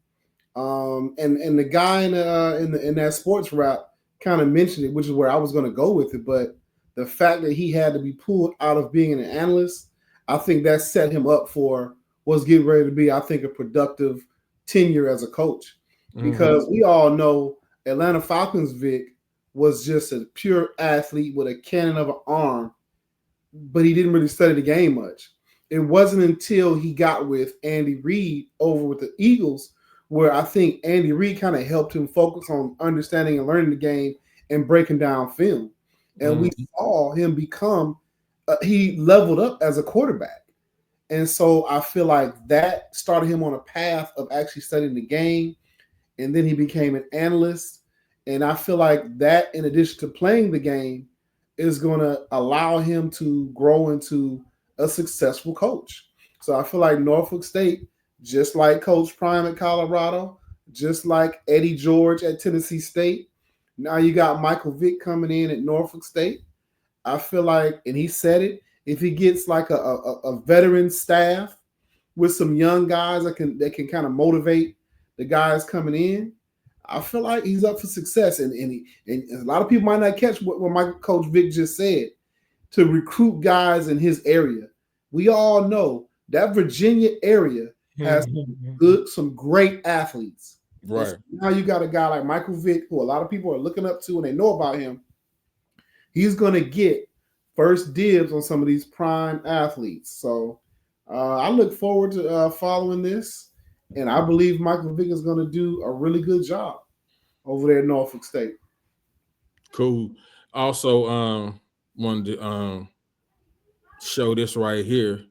And the guy in that sports rap kind of mentioned it, which is where I was going to go with it. But the fact that he had to be pulled out of being an analyst, I think that set him up for what's getting ready to be, I think, a productive tenure as a coach. Because we all know Atlanta Falcons Vick was just a pure athlete with a cannon of an arm, but he didn't really study the game much. It wasn't until he got with Andy Reid over with the Eagles where I think Andy Reid kind of helped him focus on understanding and learning the game and breaking down film. And we saw him he leveled up as a quarterback. And so I feel like that started him on a path of actually studying the game. And then he became an analyst. And I feel like that, in addition to playing the game, is going to allow him to grow into a successful coach. So I feel like Norfolk State, just like Coach Prime at Colorado, just like Eddie George at Tennessee State, now you got Michael Vick coming in at Norfolk State. I feel like, and he said it, if he gets like a veteran staff with some young guys that can kind of motivate the guys coming in, I feel like he's up for success. And a lot of people might not catch what my Coach Vick just said, to recruit guys in his area. We all know that Virginia area has some great athletes. Right. So now you got a guy like Michael Vick, who a lot of people are looking up to and they know about him. He's going to get first dibs on some of these prime athletes. So I look forward to following this. And I believe Michael Vick is going to do a really good job over there at Norfolk State. Cool. Also, wanted to show this right here.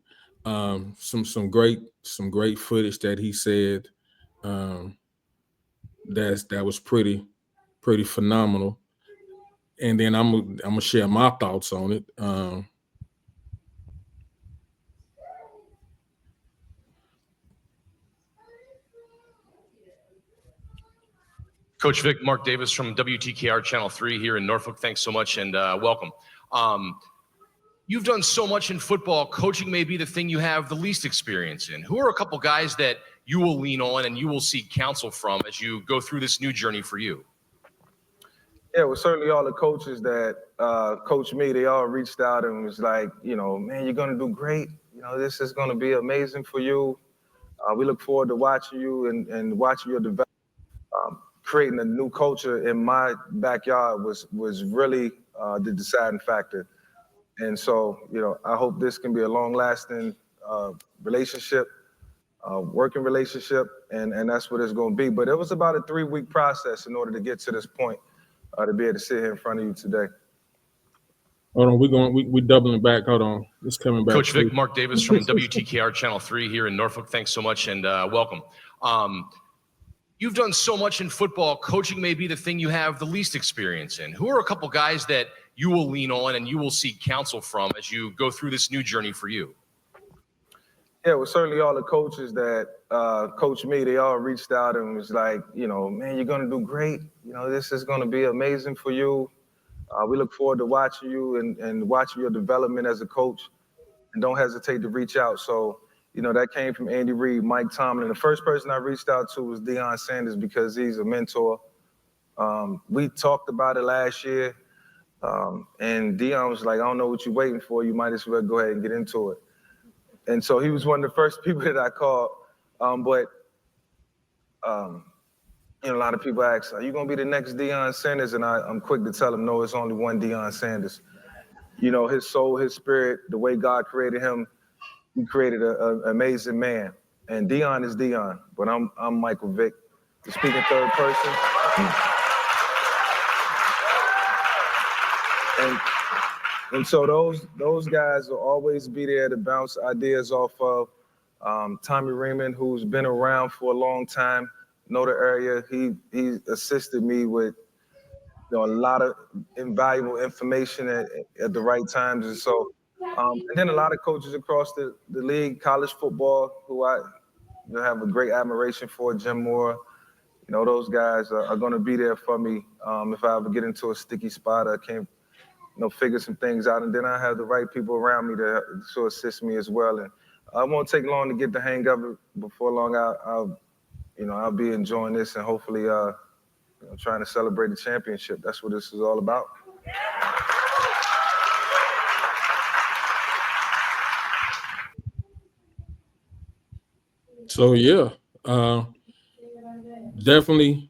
Some great footage that he said that was pretty phenomenal. And then I'm gonna share my thoughts on it. Coach Vick, Mark Davis from WTKR Channel 3 here in Norfolk. Thanks so much and welcome. You've done so much in football. Coaching may be the thing you have the least experience in. Who are a couple guys that you will lean on and you will seek counsel from as you go through this new journey for you? Yeah, well, certainly all the coaches that coached me, they all reached out and was like, man, you're going to do great. This is going to be amazing for you. We look forward to watching you and watching your development. Creating a new culture in my backyard was really the deciding factor. And so, I hope this can be a long-lasting relationship, working relationship, and that's what it's going to be. But it was about a 3-week process in order to get to this point, to be able to sit here in front of you today. Hold on, we doubling back. Hold on, it's coming back. Coach Vic, Mark Davis from WTKR Channel 3 here in Norfolk. Thanks so much and welcome. You've done so much in football. Coaching may be the thing you have the least experience in. Who are a couple guys that you will lean on and you will seek counsel from as you go through this new journey for you? Yeah, well, certainly all the coaches that coached me, they all reached out and was like, man, you're going to do great. This is going to be amazing for you. We look forward to watching you and watching your development as a coach. And don't hesitate to reach out. So, that came from Andy Reid, Mike Tomlin. The first person I reached out to was Deion Sanders because he's a mentor. We talked about it last year. And Deion was like, I don't know what you're waiting for. You might as well go ahead and get into it. And so he was one of the first people that I called. But a lot of people ask, are you going to be the next Deion Sanders? And I'm quick to tell them, no, it's only one Deion Sanders. His soul, his spirit, the way God created him, he created an amazing man. And Deion is Deion, but I'm Michael Vick, the speaking third person. And so those guys will always be there to bounce ideas off of. Tommy Raymond, who's been around for a long time, know the area. He assisted me with a lot of invaluable information at the right times. And so, and then a lot of coaches across the league, college football, who I have a great admiration for, Jim Moore. Those guys are going to be there for me if I ever get into a sticky spot. I can't figure some things out, and then I have the right people around me to assist me as well. And it won't take long to get the hang of it. Before long, I'll be enjoying this and hopefully trying to celebrate the championship. That's what this is all about. So yeah, definitely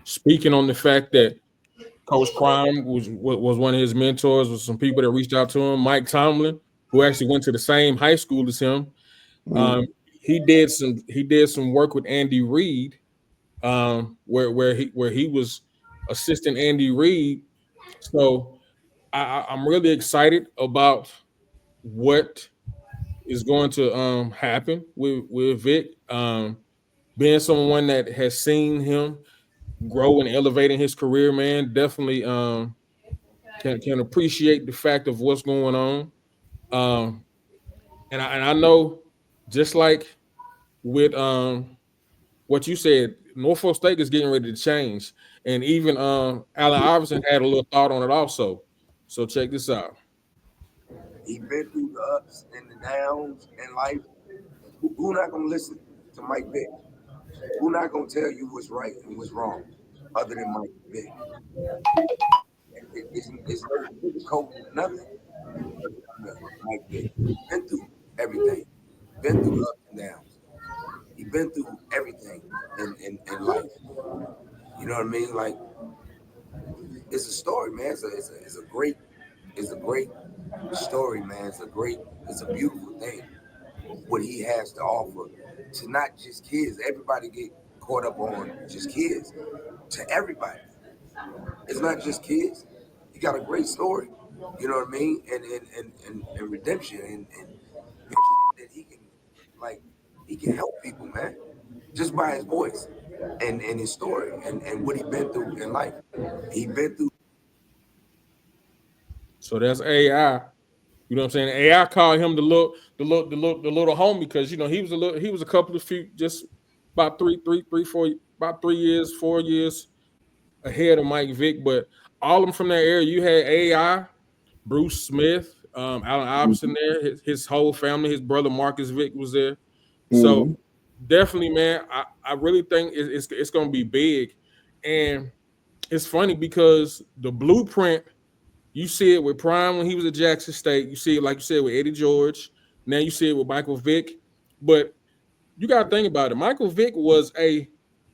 speaking on the fact that Coach Prime was one of his mentors, was some people that reached out to him. Mike Tomlin, who actually went to the same high school as him, he did some work with Andy Reid, where he was assisting Andy Reid. So I'm really excited about what is going to happen with Vic, being someone that has seen him grow and elevate in his career, man. Definitely can appreciate the fact of what's going on. And I know, just like with what you said, Norfolk State is getting ready to change. And even Allen Iverson had a little thought on it also. So check this out. He been through the ups and the downs in life. Who not gonna listen to Mike Vick? Who not gonna tell you what's right and what's wrong, other than Mike Vick? It's no coach, nothing. Mike Vick been through everything, been through ups and downs. He been through everything in life. You know what I mean? Like, it's a story, man. It's a great story, man. It's a beautiful thing. What he has to offer to not just kids. Everybody get caught up on just kids. To everybody, it's not just kids. He got a great story. You know what I mean? And redemption and that he can help people, man, just by his voice and his story and what he been through in life. He been through. So that's AI. You know what I'm saying? AI called him the little homie because he was a couple of few, just about 4 years ahead of Mike Vick. But all of them from that area, you had AI, Bruce Smith, Allen Iverson there, his whole family, his brother Marcus Vick was there. So definitely, man, I really think it's going to be big. And it's funny because the blueprint, you see it with Prime when he was at Jackson State. You see it, like you said, with Eddie George. Now you see it with Michael Vick. But you got to think about it. Michael Vick was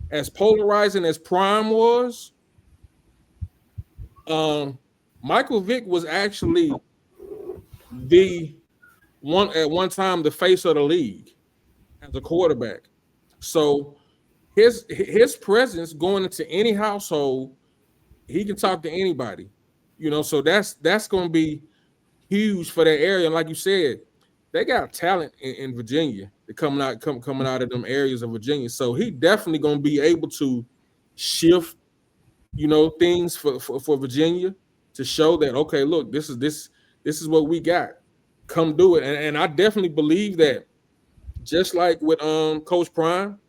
as polarizing as Prime was. Michael Vick was actually at one time the face of the league as a quarterback. So his presence going into any household, he can talk to anybody. So that's going to be huge for that area. And like you said, they got talent in Virginia. They're coming out of them areas of Virginia. So he definitely going to be able to shift, things for Virginia to show that, okay, look, this is what we got. Come do it. And I definitely believe that, just like with Coach Prime,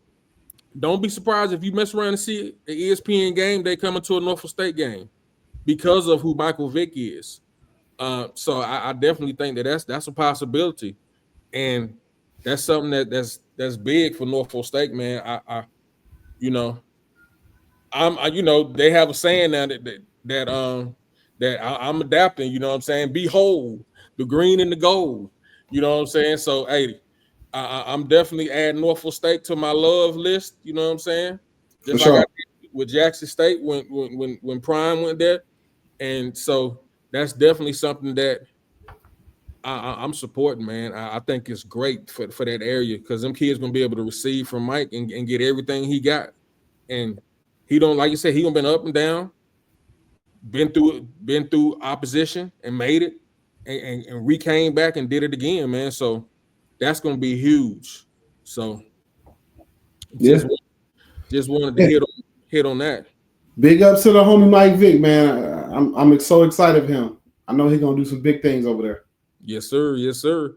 don't be surprised if you mess around and see an ESPN game, they come into a Norfolk State game because of who Michael Vick is. So I definitely think that's a possibility, and that's something that's big for Norfolk State, man. They have a saying now that I'm adapting. You know what I'm saying? Behold, the green and the gold. You know what I'm saying? So hey, I'm definitely adding Norfolk State to my love list. You know what I'm saying? Just For like sure. I did with Jackson State when Prime went there, and so that's definitely something that I'm supporting, man. I think it's great for that area because them kids gonna be able to receive from Mike and get everything he got. And he don't, like you said, he gonna been up and down, been through opposition and made it, and we came back and did it again, man. So that's gonna be huge. So Yeah. just wanted to Yeah. hit on that. Big ups to the homie Mike Vick, man. I'm so excited for him. I know he's gonna do some big things over there. Yes, sir. Yes, sir.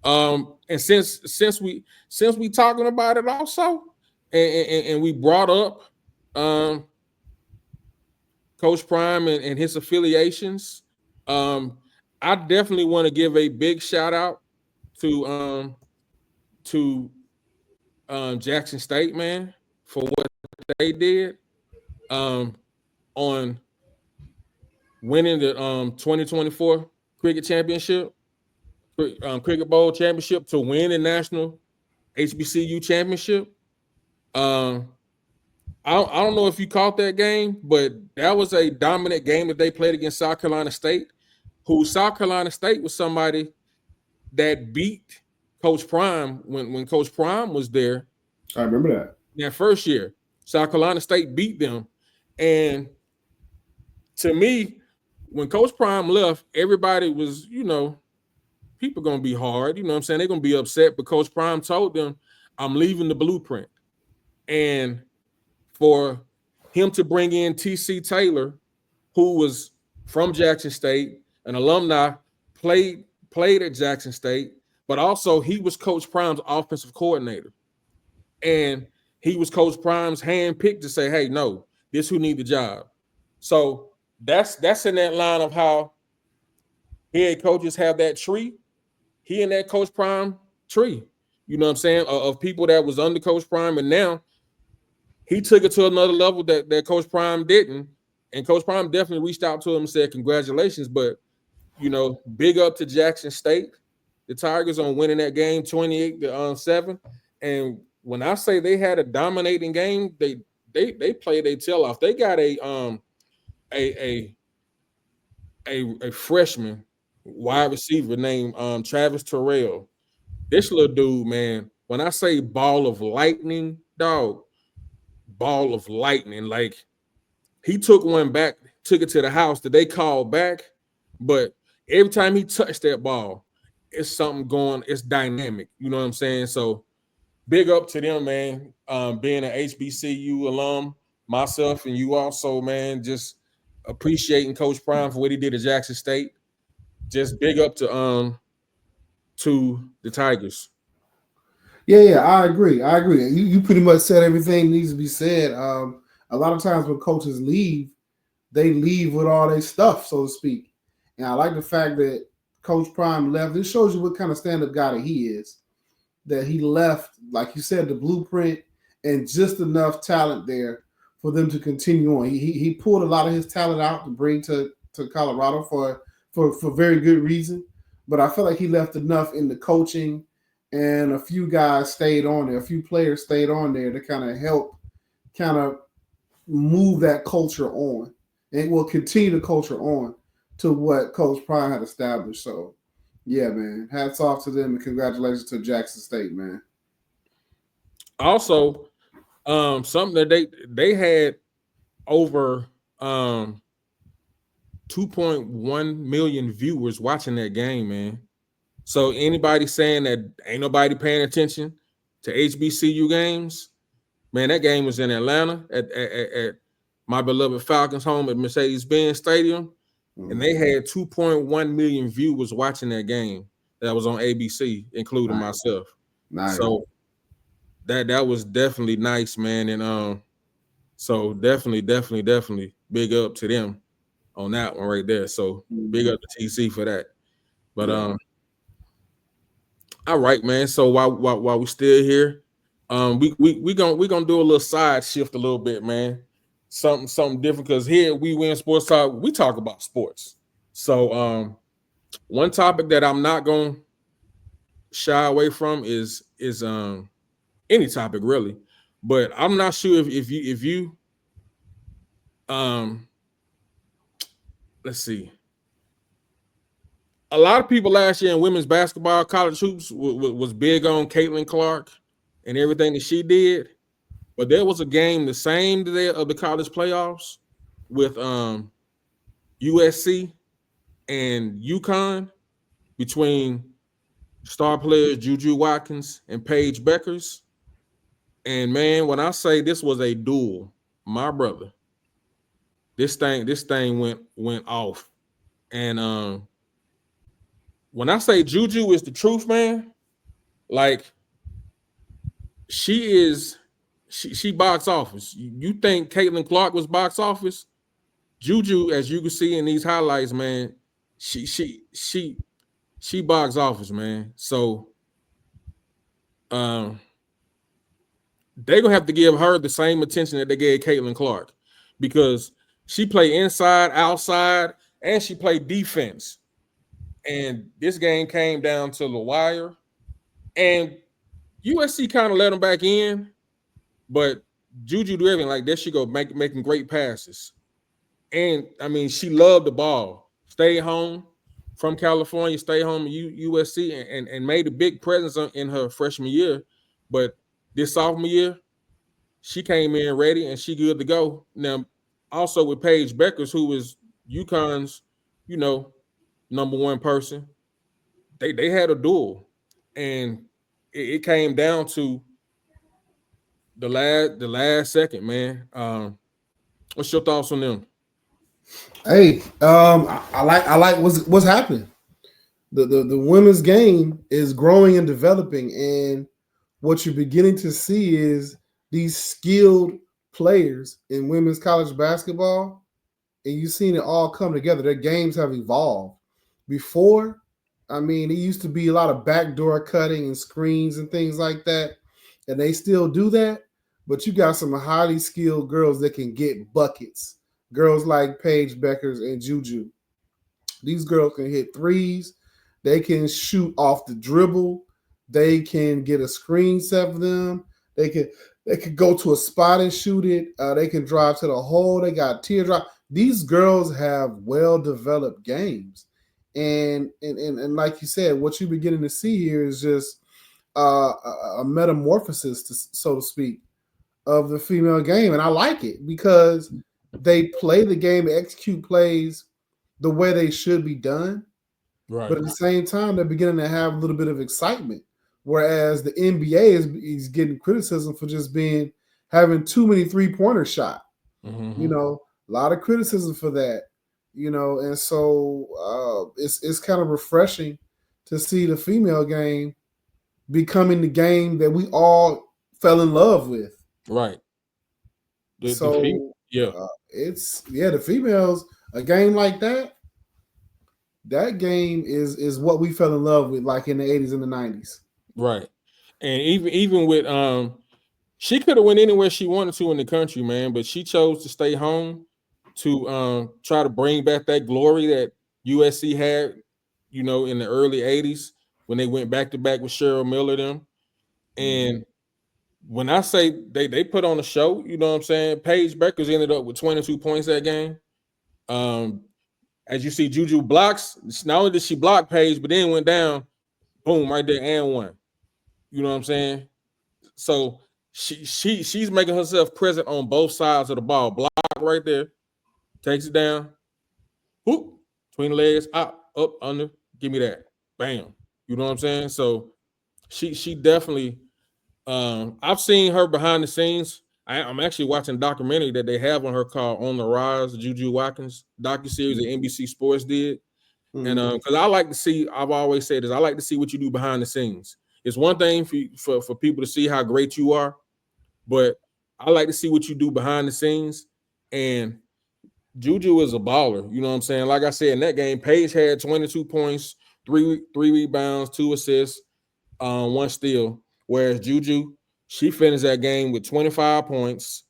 And since we talking about it also, and we brought up Coach Prime and his affiliations, I definitely want to give a big shout out to Jackson State, man, for what they did on winning the 2024 cricket championship, cricket bowl championship, to win the national HBCU championship. I don't know if you caught that game, but that was a dominant game that they played against South Carolina State, who South Carolina State was somebody that beat Coach Prime when Coach Prime was there. I remember that first year. South Carolina State beat them. And to me, when Coach Prime left, everybody was, people going to be hard. You know what I'm saying? They're going to be upset, but Coach Prime told them, I'm leaving the blueprint. And for him to bring in T.C. Taylor, who was from Jackson State, an alumni, played at Jackson State, but also he was Coach Prime's offensive coordinator. And he was Coach Prime's handpicked to say, hey, no, this who need the job. So that's in that line of how head coaches have that tree. He in that Coach Prime tree, you know what I'm saying, of people that was under Coach Prime, and now he took it to another level that Coach Prime didn't. And Coach Prime definitely reached out to him and said, congratulations. But, big up to Jackson State, the Tigers, on winning that game 28-7. And when I say they had a dominating game, they played their tail off. They got a freshman wide receiver named Travis Terrell. This little dude, man, when I say ball of lightning, dog, ball of lightning. Like, he took one back, took it to the house that they called back, but every time he touched that ball, it's something going, it's dynamic. You know what I'm saying? So big up to them, man. Being an HBCU alum, myself and you also, man, just appreciating Coach Prime for what he did at Jackson State. Just big up to the Tigers. Yeah, I agree. You pretty much said everything needs to be said. A lot of times when coaches leave, they leave with all their stuff, so to speak. And I like the fact that Coach Prime left. This shows you what kind of stand-up guy that he is. That he left, like you said, the blueprint and just enough talent there for them to continue on. He pulled a lot of his talent out to bring to Colorado for very good reason. But I feel like he left enough in the coaching, and a few guys stayed on there, a few players stayed on there to kind of help move that culture on, and will continue the culture on to what Coach Prime had established. So, yeah, man, hats off to them and congratulations to Jackson State, man. Also, something that they had over 2.1 million viewers watching that game, man. So anybody saying that ain't nobody paying attention to HBCU games, man, that game was in Atlanta at my beloved Falcons home at Mercedes-Benz Stadium, and they had 2.1 million viewers watching that game. That was on ABC, including myself. Nice. So that was definitely nice, man. And so definitely big up to them on that one right there. So big up to TC for that. But all right, man. So while we still here, we gonna do a little side shift a little bit, man. Something different, because here we win sports talk. We talk about sports. So one topic that I'm not gonna shy away from is any topic really, but I'm not sure if you let's see. A lot of people last year in women's basketball, college hoops, was big on Caitlin Clark and everything that she did. But there was a game the same day of the college playoffs with USC and UConn between star players Juju Watkins and Paige Beckers. And man, when I say this was a duel, my brother, this thing went off. And when I say Juju is the truth, man, like she box office. You think Caitlin Clark was box office? Juju, as you can see in these highlights, man, she box office, man. So they're gonna have to give her the same attention that they gave Caitlin Clark, because she played inside, outside, and she played defense. And this game came down to the wire, and USC kind of let them back in, but Juju do everything. Like, there she go, making great passes. And I mean, she loved the ball. Stayed home from California, stayed home at USC, and made a big presence in her freshman year. But this sophomore year, she came in ready and she good to go. Now, also with Paige Beckers, who was UConn's, number one person, they had a duel, and it came down to the last second, man. What's your thoughts on them? Hey, I like what's happening. The women's game is growing and developing, and what you're beginning to see is these skilled players in women's college basketball, and you've seen it all come together. Their games have evolved. Before, I mean, it used to be a lot of backdoor cutting and screens and things like that, and they still do that, but you got some highly skilled girls that can get buckets. Girls like Paige Beckers and Juju. These girls can hit threes. They can shoot off the dribble. They can get a screen set for them. They could go to a spot and shoot it. They can drive to the hole. They got teardrop. These girls have well-developed games. And like you said, what you're beginning to see here is just a metamorphosis, so to speak, of the female game. And I like it because they play the game, execute plays the way they should be done. Right. But at the same time, they're beginning to have a little bit of excitement. Whereas the NBA is getting criticism for just having too many three-pointer shot. Mm-hmm. A lot of criticism for that. And so it's kind of refreshing to see the female game becoming the game that we all fell in love with. Right. The females, a game like that game is what we fell in love with, like in the 80s and the 90s. Right. And even with she could have went anywhere she wanted to in the country, man, but she chose to stay home to try to bring back that glory that USC had, in the early 80s when they went back to back with Cheryl Miller them. And when I say they put on a show, you know what I'm saying? Paige Beckers ended up with 22 points that game. as you see, Juju blocks. Not only did she block Paige, but then went down, boom, right there and one. You know what I'm saying? So she's making herself present on both sides of the ball. Block right there, takes it down, whoop, between the legs, up, under, give me that, bam. You know what I'm saying? So she definitely. I've seen her behind the scenes. I'm actually watching a documentary that they have on her called "On the Rise," Juju Watkins docuseries that NBC Sports did. And because I like to see, I've always said this, I like to see what you do behind the scenes. It's one thing for people to see how great you are, but I like to see what you do behind the scenes. And Juju is a baller. You know what I'm saying? Like I said, in that game, Paige had 22 points, three rebounds, 2 assists, 1 steal. Whereas Juju, she finished that game with 25 points,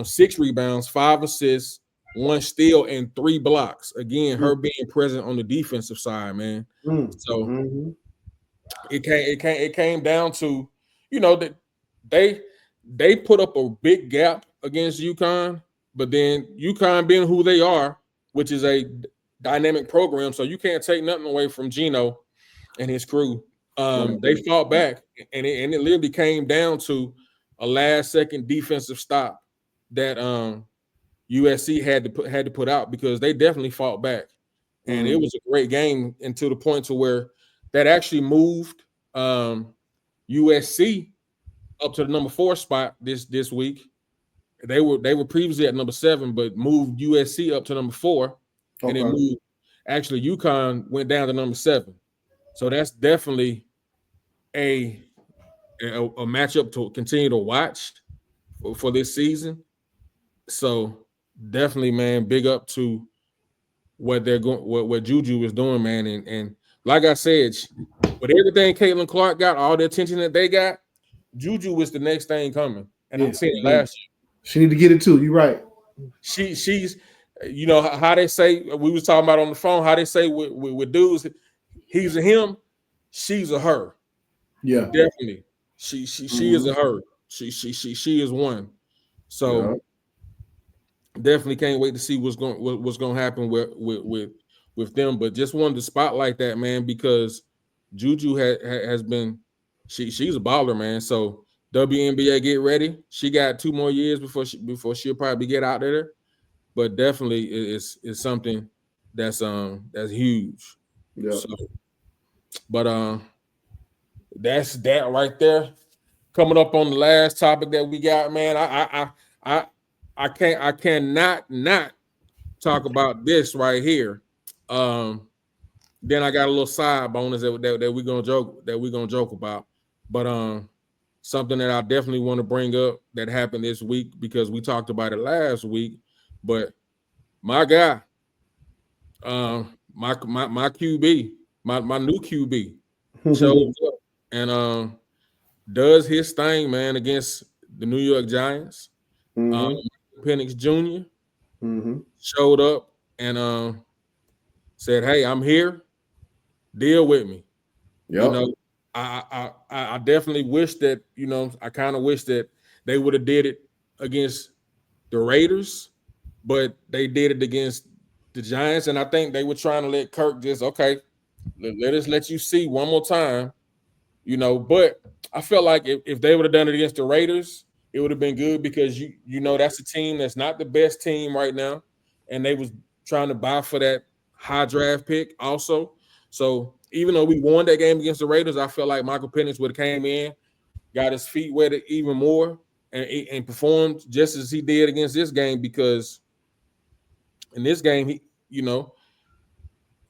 6 rebounds, 5 assists, 1 steal, and 3 blocks. Again, her being present on the defensive side, man. So it came down to, you know, that they put up a big gap against UConn, but then UConn being who they are, which is a dynamic program, so you can't take nothing away from Gino and his crew. They fought back, and it literally came down to a last-second defensive stop that USC had to put out, because they definitely fought back, and it was a great game, and to the point to where that actually moved USC up to the number 4 spot this week. They were previously at number 7, but moved USC up to number 4, and it moved. Actually, UConn went down to number 7. So that's definitely a matchup to continue to watch for this season. So definitely, man, big up to what they're going, what Juju is doing, man. And like I said, with everything Caitlin Clark got, all the attention that they got, Juju was the next thing coming. And I'm seeing it last year. She need to get it too. You're right. She's, you know how they say, we was talking about on the phone, how they say with dudes, he's a him, she's a her. Yeah, definitely. She is a her. She is one. So definitely can't wait to see what's going to happen with them. But just wanted to spotlight that, man, because Juju has been she's a baller, man. So WNBA, get ready. She got 2 more years before she'll probably get out there. But definitely it's something that's huge. Yeah. So, but that's that right there. Coming up on the last topic that we got, man. I cannot not talk about this right here. Then I got a little side bonus that we're gonna joke about. But something that I definitely want to bring up that happened this week, because we talked about it last week. But my guy, my QB, my new QB shows up and does his thing, man, against the New York Giants. PENIX Jr. Showed up and said, "Hey, I'm here. Deal with me." Yep. You know, I definitely wish that, you know, I kind of wish that they would have did it against the Raiders, but they did it against the Giants, and I think they were trying to let Kirk just, okay, let us let you see one more time, you know. But I felt like if they would have done it against the Raiders, it would have been good, because you know that's a team that's not the best team right now, and they was trying to buy for that high draft pick also. So even though we won that game against the Raiders, I felt like Michael Penix would have came in, got his feet wet even more, and performed just as he did against this game, because in this game,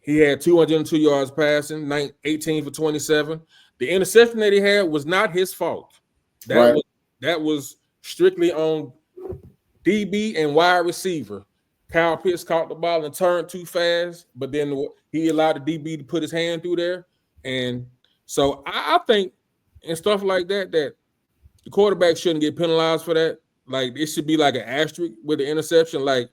he had 202 yards passing, 18 for 27. The interception that he had was not his fault. That was strictly on DB and wide receiver. Kyle Pitts caught the ball and turned too fast, but then he allowed the DB to put his hand through there. And so I think and stuff like that the quarterback shouldn't get penalized for that. Like, it should be like an asterisk with the interception. Like,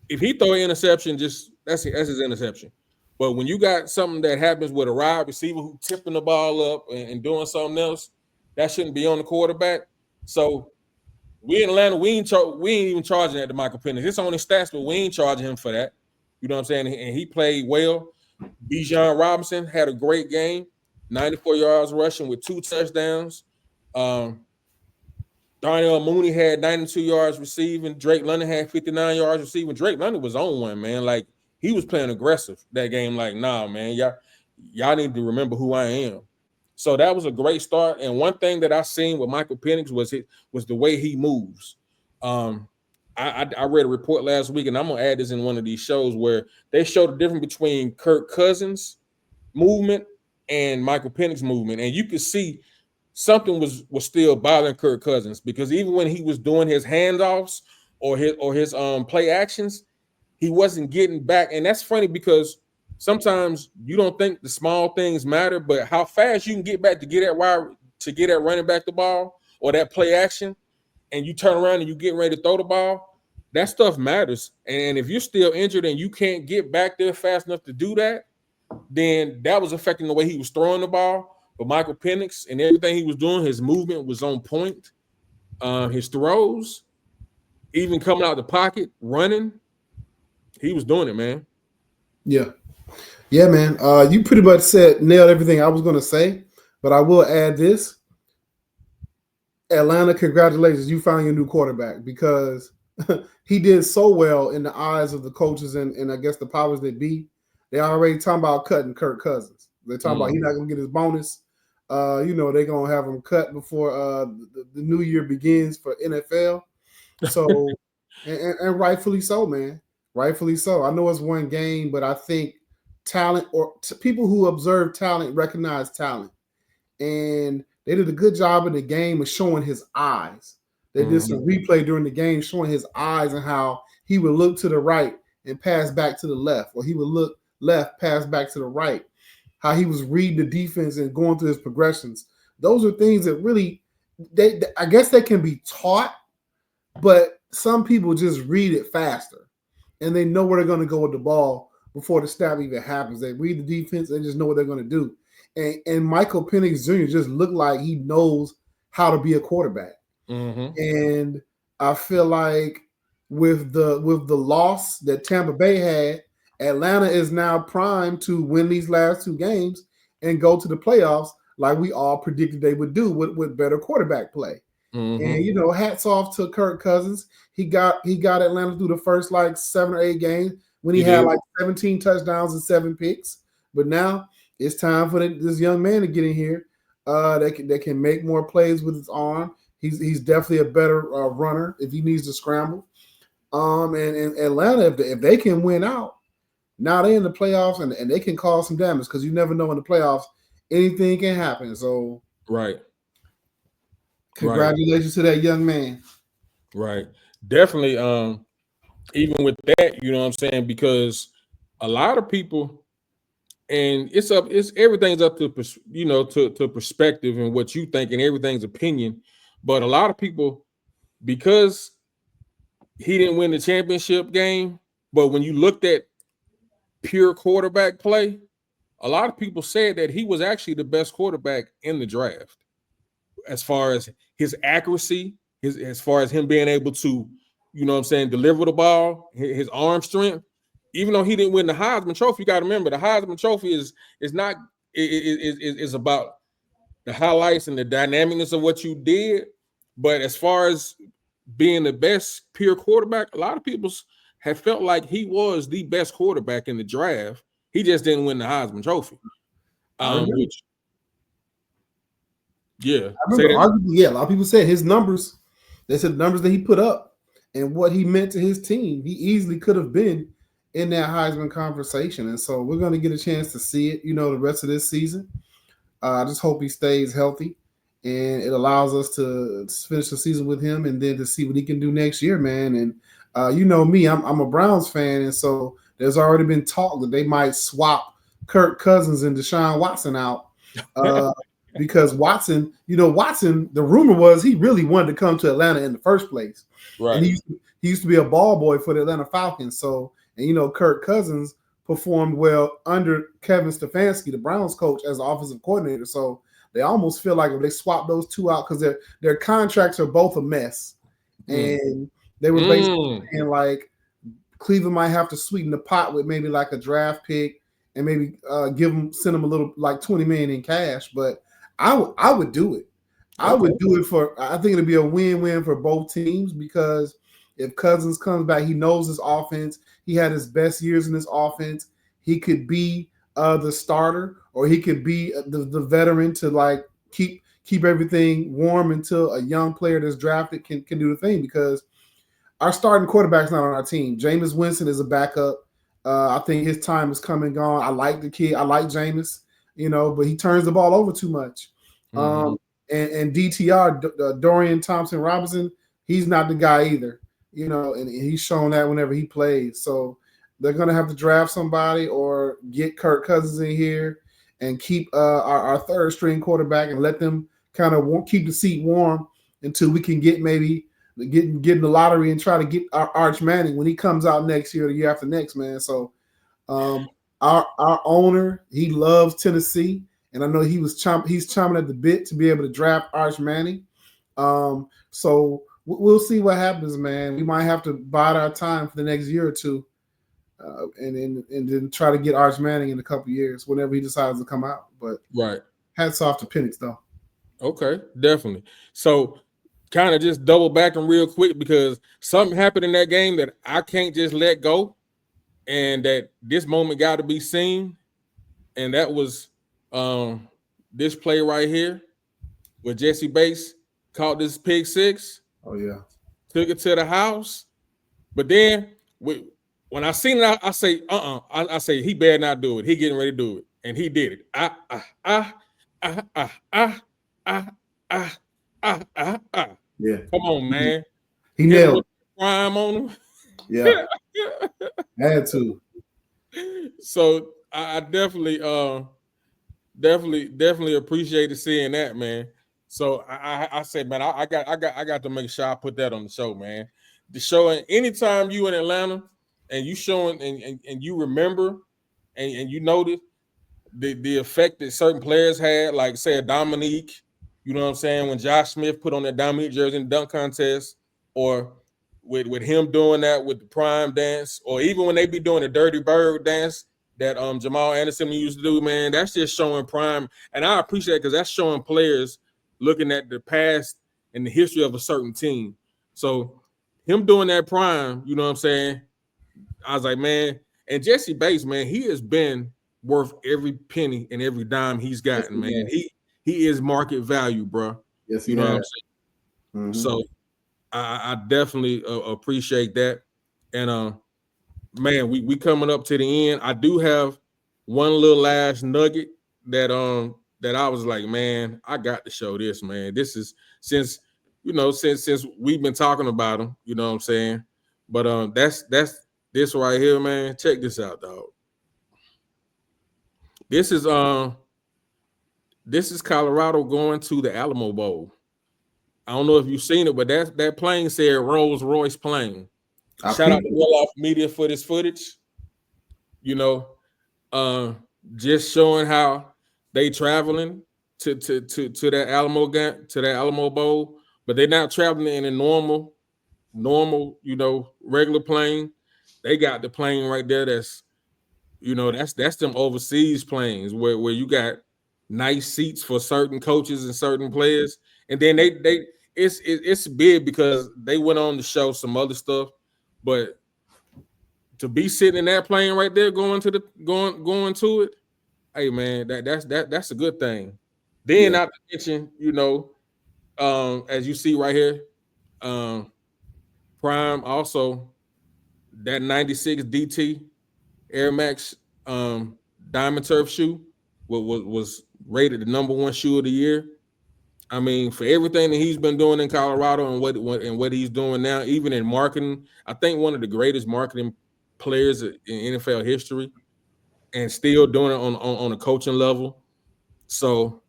if he throw an interception, just that's his interception. But when you got something that happens with a wide receiver who tipping the ball up and doing something else, that shouldn't be on the quarterback. So we in Atlanta, we ain't even charging that to Michael Penix. It's on his stats, but we ain't charging him for that. You know what I'm saying? And he played well. Bijan Robinson had a great game, 94 yards rushing with 2 touchdowns. Darnell Mooney had 92 yards receiving. Drake London had 59 yards receiving. Drake London was on one, man. Like, he was playing aggressive that game. Like, nah, man, y'all need to remember who I am. So that was a great start. And one thing that I seen with Michael Penix was the way he moves. I read a report last week, and I'm gonna add this in one of these shows where they showed the difference between Kirk Cousins' movement and Michael Penix movement, and you could see something was still bothering Kirk Cousins, because even when he was doing his handoffs or his play actions, he wasn't getting back. And that's funny because sometimes you don't think the small things matter, but how fast you can get back to get at running back the ball or that play action, and you turn around and you get ready to throw the ball, that stuff matters. And if you're still injured and you can't get back there fast enough to do that, then that was affecting the way he was throwing the ball. But Michael Penix and everything he was doing, his movement was on point. His throws, even coming out the pocket, running, he was doing it, man. Yeah, man. You pretty much nailed everything I was going to say, but I will add this. Atlanta, congratulations. You found your new quarterback, because he did so well in the eyes of the coaches and I guess the powers that be. They already talking about cutting Kirk Cousins. They're talking about he's not going to get his bonus. They're going to have him cut before the new year begins for NFL. So, and rightfully so, man. Rightfully so. I know it's one game, but I think talent, or people who observe talent recognize talent. And they did a good job in the game of showing his eyes. They did some replay during the game showing his eyes and how he would look to the right and pass back to the left, or he would look left, pass back to the right. How he was reading the defense and going through his progressions. Those are things that really, I guess they can be taught, but some people just read it faster and they know where they're going to go with the ball before the snap even happens. They read the defense and just know what they're going to do. And Michael Penix Jr. just looked like he knows how to be a quarterback. And I feel like with the loss that Tampa Bay had, Atlanta is now primed to win these last 2 games and go to the playoffs like we all predicted they would do with better quarterback play. And hats off to Kirk Cousins. He got Atlanta through the first 7 or 8 games when he had 17 touchdowns and 7 picks. But now it's time for this young man to get in here. That can make more plays with his arm. He's definitely a better runner if he needs to scramble. And Atlanta, if they can win out, now they're in the playoffs and they can cause some damage, because you never know in the playoffs, anything can happen. So right. Congratulations to that young man. Right. Definitely. Even with that, you know what I'm saying? Because a lot of people, and everything's up to to perspective and what you think, and everything's opinion. But a lot of people, because he didn't win the championship game, but when you looked at pure quarterback play, a lot of people said that he was actually the best quarterback in the draft, as far as his accuracy, as far as him being able to, deliver the ball, his arm strength. Even though he didn't win the Heisman Trophy, you got to remember the Heisman Trophy is about the highlights and the dynamicness of what you did. But as far as being the best pure quarterback, a lot of people have felt like he was the best quarterback in the draft. He just didn't win the Heisman Trophy. A lot of people said his numbers. They said the numbers that he put up and what he meant to his team. He easily could have been in that Heisman conversation. And so we're going to get a chance to see it, the rest of this season. I just hope he stays healthy and it allows us to finish the season with him and then to see what he can do next year, man. And me, I'm a Browns fan. And so there's already been talk that they might swap Kirk Cousins and Deshaun Watson out because Watson, the rumor was he really wanted to come to Atlanta in the first place. Right. And he used to be a ball boy for the Atlanta Falcons. So, and Kirk Cousins performed well under Kevin Stefanski, the Browns coach, as the offensive coordinator. So they almost feel like if they swap those two out, because their contracts are both a mess. And they were basically saying Cleveland might have to sweeten the pot with maybe like a draft pick and maybe send them a little like $20 million in cash. But I would do it. I would do it I think it'll be a win-win for both teams, because if Cousins comes back, he knows his offense. He had his best years in his offense. He could be the starter, or he could be the veteran to like keep everything warm until a young player that's drafted can do the thing, because our starting quarterback's not on our team. Jameis Winston is a backup. I think his time is come and gone. I like the kid. I like Jameis, but he turns the ball over too much. And DTR, Dorian Thompson Robinson, he's not the guy either, and he's shown that whenever he plays. So they're going to have to draft somebody or get Kirk Cousins in here and keep our third string quarterback and let them kind of keep the seat warm until we can get the lottery and try to get our Arch Manning when he comes out next year or the year after next, man. So our owner, he loves Tennessee, and I know he's chomping at the bit to be able to draft Arch Manning. So we'll see what happens, man. We might have to bide our time for the next year or two, and then try to get Arch Manning in a couple of years whenever he decides to come out. But hats off to PENIX, though. Okay, definitely. So kind of just double backing real quick, because something happened in that game that I can't just let go, and that this moment got to be seen. And that was this play right here where Jesse Bates caught this pick six. Oh, yeah. Took it to the house. But then when I seen it, I say, I say, he better not do it. He getting ready to do it. And he did it. Yeah. Come on, man. He nailed it. Prime on him. Yeah. Had to. So I definitely appreciated seeing that, man. So I said, man, I got to make sure I put that on the show, man. The show, anytime you in Atlanta and you showing and you remember and you notice the effect that certain players had, like say a Dominique, you know what I'm saying, when Josh Smith put on that Dominique jersey in the dunk contest, or with him doing that with the prime dance, or even when they be doing the Dirty Bird dance that Jamal Anderson used to do, man, that's just showing prime. And I appreciate it, because that's showing players looking at the past and the history of a certain team. So him doing that prime, you know what I'm saying, I was like, man, and Jesse Bates, man, he has been worth every penny and every dime he's gotten, man. He is market value, bro. Yes, you know what I'm saying? Mm-hmm. So I definitely appreciate that. And man, we coming up to the end. I do have one little last nugget that I was like, man, I got to show this, man. This is since we've been talking about him, you know what I'm saying? But that's this right here, man. Check this out, dog. This is Colorado going to the Alamo Bowl. I don't know if you've seen it, but that plane said Rolls Royce plane. Shout out to Well-Off Media for this footage. Just showing how they traveling to that Alamo Bowl, but they're not traveling in a normal, regular plane. They got the plane right there. That's them overseas planes where you got nice seats for certain coaches and certain players, and then it's big because they went on to show some other stuff, but to be sitting in that plane right there going to it, hey man, that's a good thing. Then not to mention, as you see right here, Prime also that 96 DT Air Max Diamond Turf shoe was rated the #1 shoe of the year. I mean, for everything that he's been doing in Colorado and what he's doing now, even in marketing, I think one of the greatest marketing players in NFL history, and still doing it on a coaching level. So,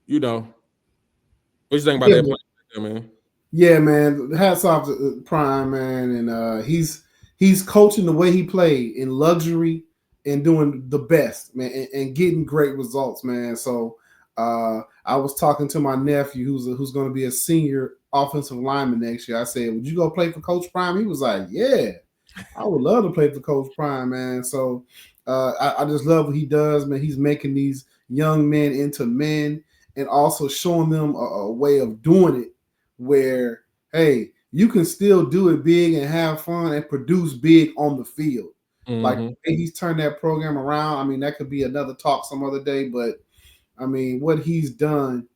what you think about that player, man? Yeah, man. Hats off to Prime, man, and he's coaching the way he played in luxury and doing the best, man, and getting great results, man. So I was talking to my nephew who's going to be a senior offensive lineman next year. I said, "Would you go play for Coach Prime?" He was like, "Yeah." I would love to play for Coach Prime, man. So I just love what he does, man. He's making these young men into men and also showing them a way of doing it where, hey, you can still do it big and have fun and produce big on the field. Like he's turned that program around. I mean, that could be another talk some other day, but I mean, what he's done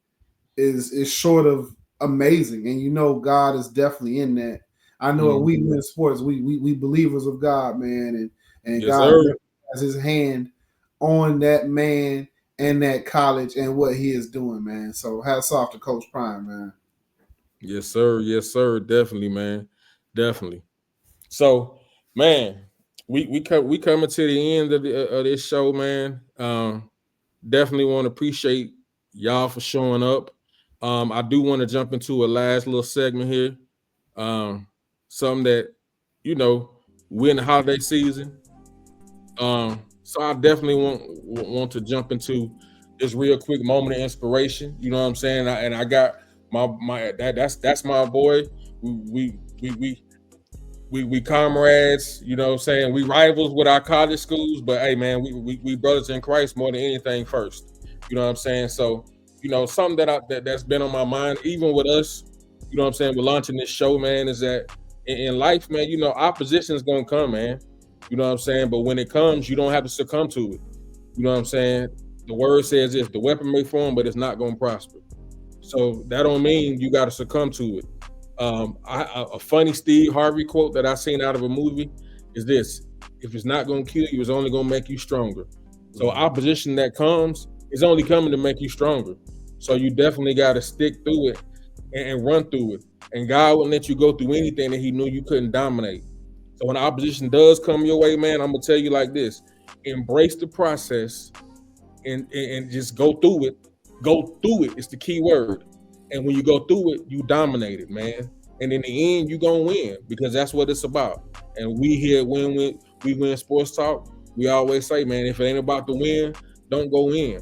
is short of amazing. And you know, God is definitely in that. I know we in sports, we believers of God, man, and Yes, God sir. has his hand on that man and that college and what he is doing, man. So hats off to Coach Prime, man. Yes, sir. Yes, sir. Definitely, man. Definitely. So, man, we coming to the end of this show, man. Definitely want to appreciate y'all for showing up. I do want to jump into a last little segment here. Something that, you know, we're in the holiday season. So I definitely want to jump into this real quick moment of inspiration. You know what I'm saying? I got that's my boy. We comrades, you know what I'm saying? We rivals with our college schools, but hey man, we brothers in Christ more than anything first. You know what I'm saying? So, you know, something that's been on my mind, even with us, you know what I'm saying, we're launching this show, man, is that in life, man, you know, opposition is gonna come, man. You know what I'm saying? But when it comes, you don't have to succumb to it. You know what I'm saying? The word says this: the weapon may form, but it's not gonna prosper. So that don't mean you gotta succumb to it. A funny Steve Harvey quote that I seen out of a movie is this: if it's not going to kill you, it's only going to make you stronger. So opposition that comes is only coming to make you stronger. So you definitely got to stick through it and run through it. And God wouldn't let you go through anything that he knew you couldn't dominate. So when opposition does come your way, man, I'm going to tell you like this: embrace the process and just go through it. Go through it is the key word. And when you go through it, you dominate it, man. And in the end, you're going to win because that's what it's about. And we here, we win sports talk. We always say, man, if it ain't about the win, don't go in.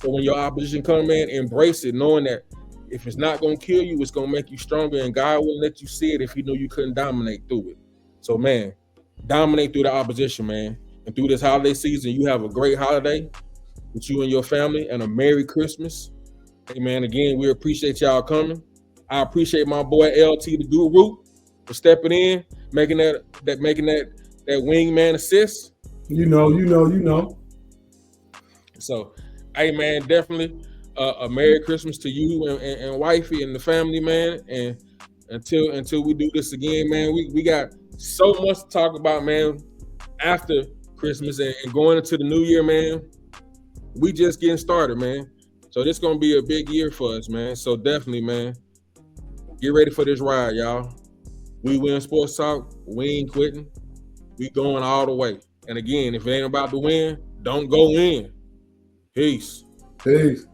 So when your opposition come in, embrace it, knowing that if it's not going to kill you, it's going to make you stronger. And God will let you see it if he knew you couldn't dominate through it. So, man, dominate through the opposition, man. And through this holiday season, you have a great holiday with you and your family and a Merry Christmas. Hey man, again, we appreciate y'all coming. I appreciate my boy LT the Guru for stepping in, making that wingman assist. You know. So, hey man, definitely a Merry Christmas to you and wifey and the family, man. And until we do this again, man, we got so much to talk about, man. After Christmas and going into the new year, man, we just getting started, man. So this gonna be a big year for us, man. So definitely, man, get ready for this ride, y'all. We win sports talk. We ain't quitting. We going all the way. And again, if it ain't about the win, don't go in. Peace. Peace.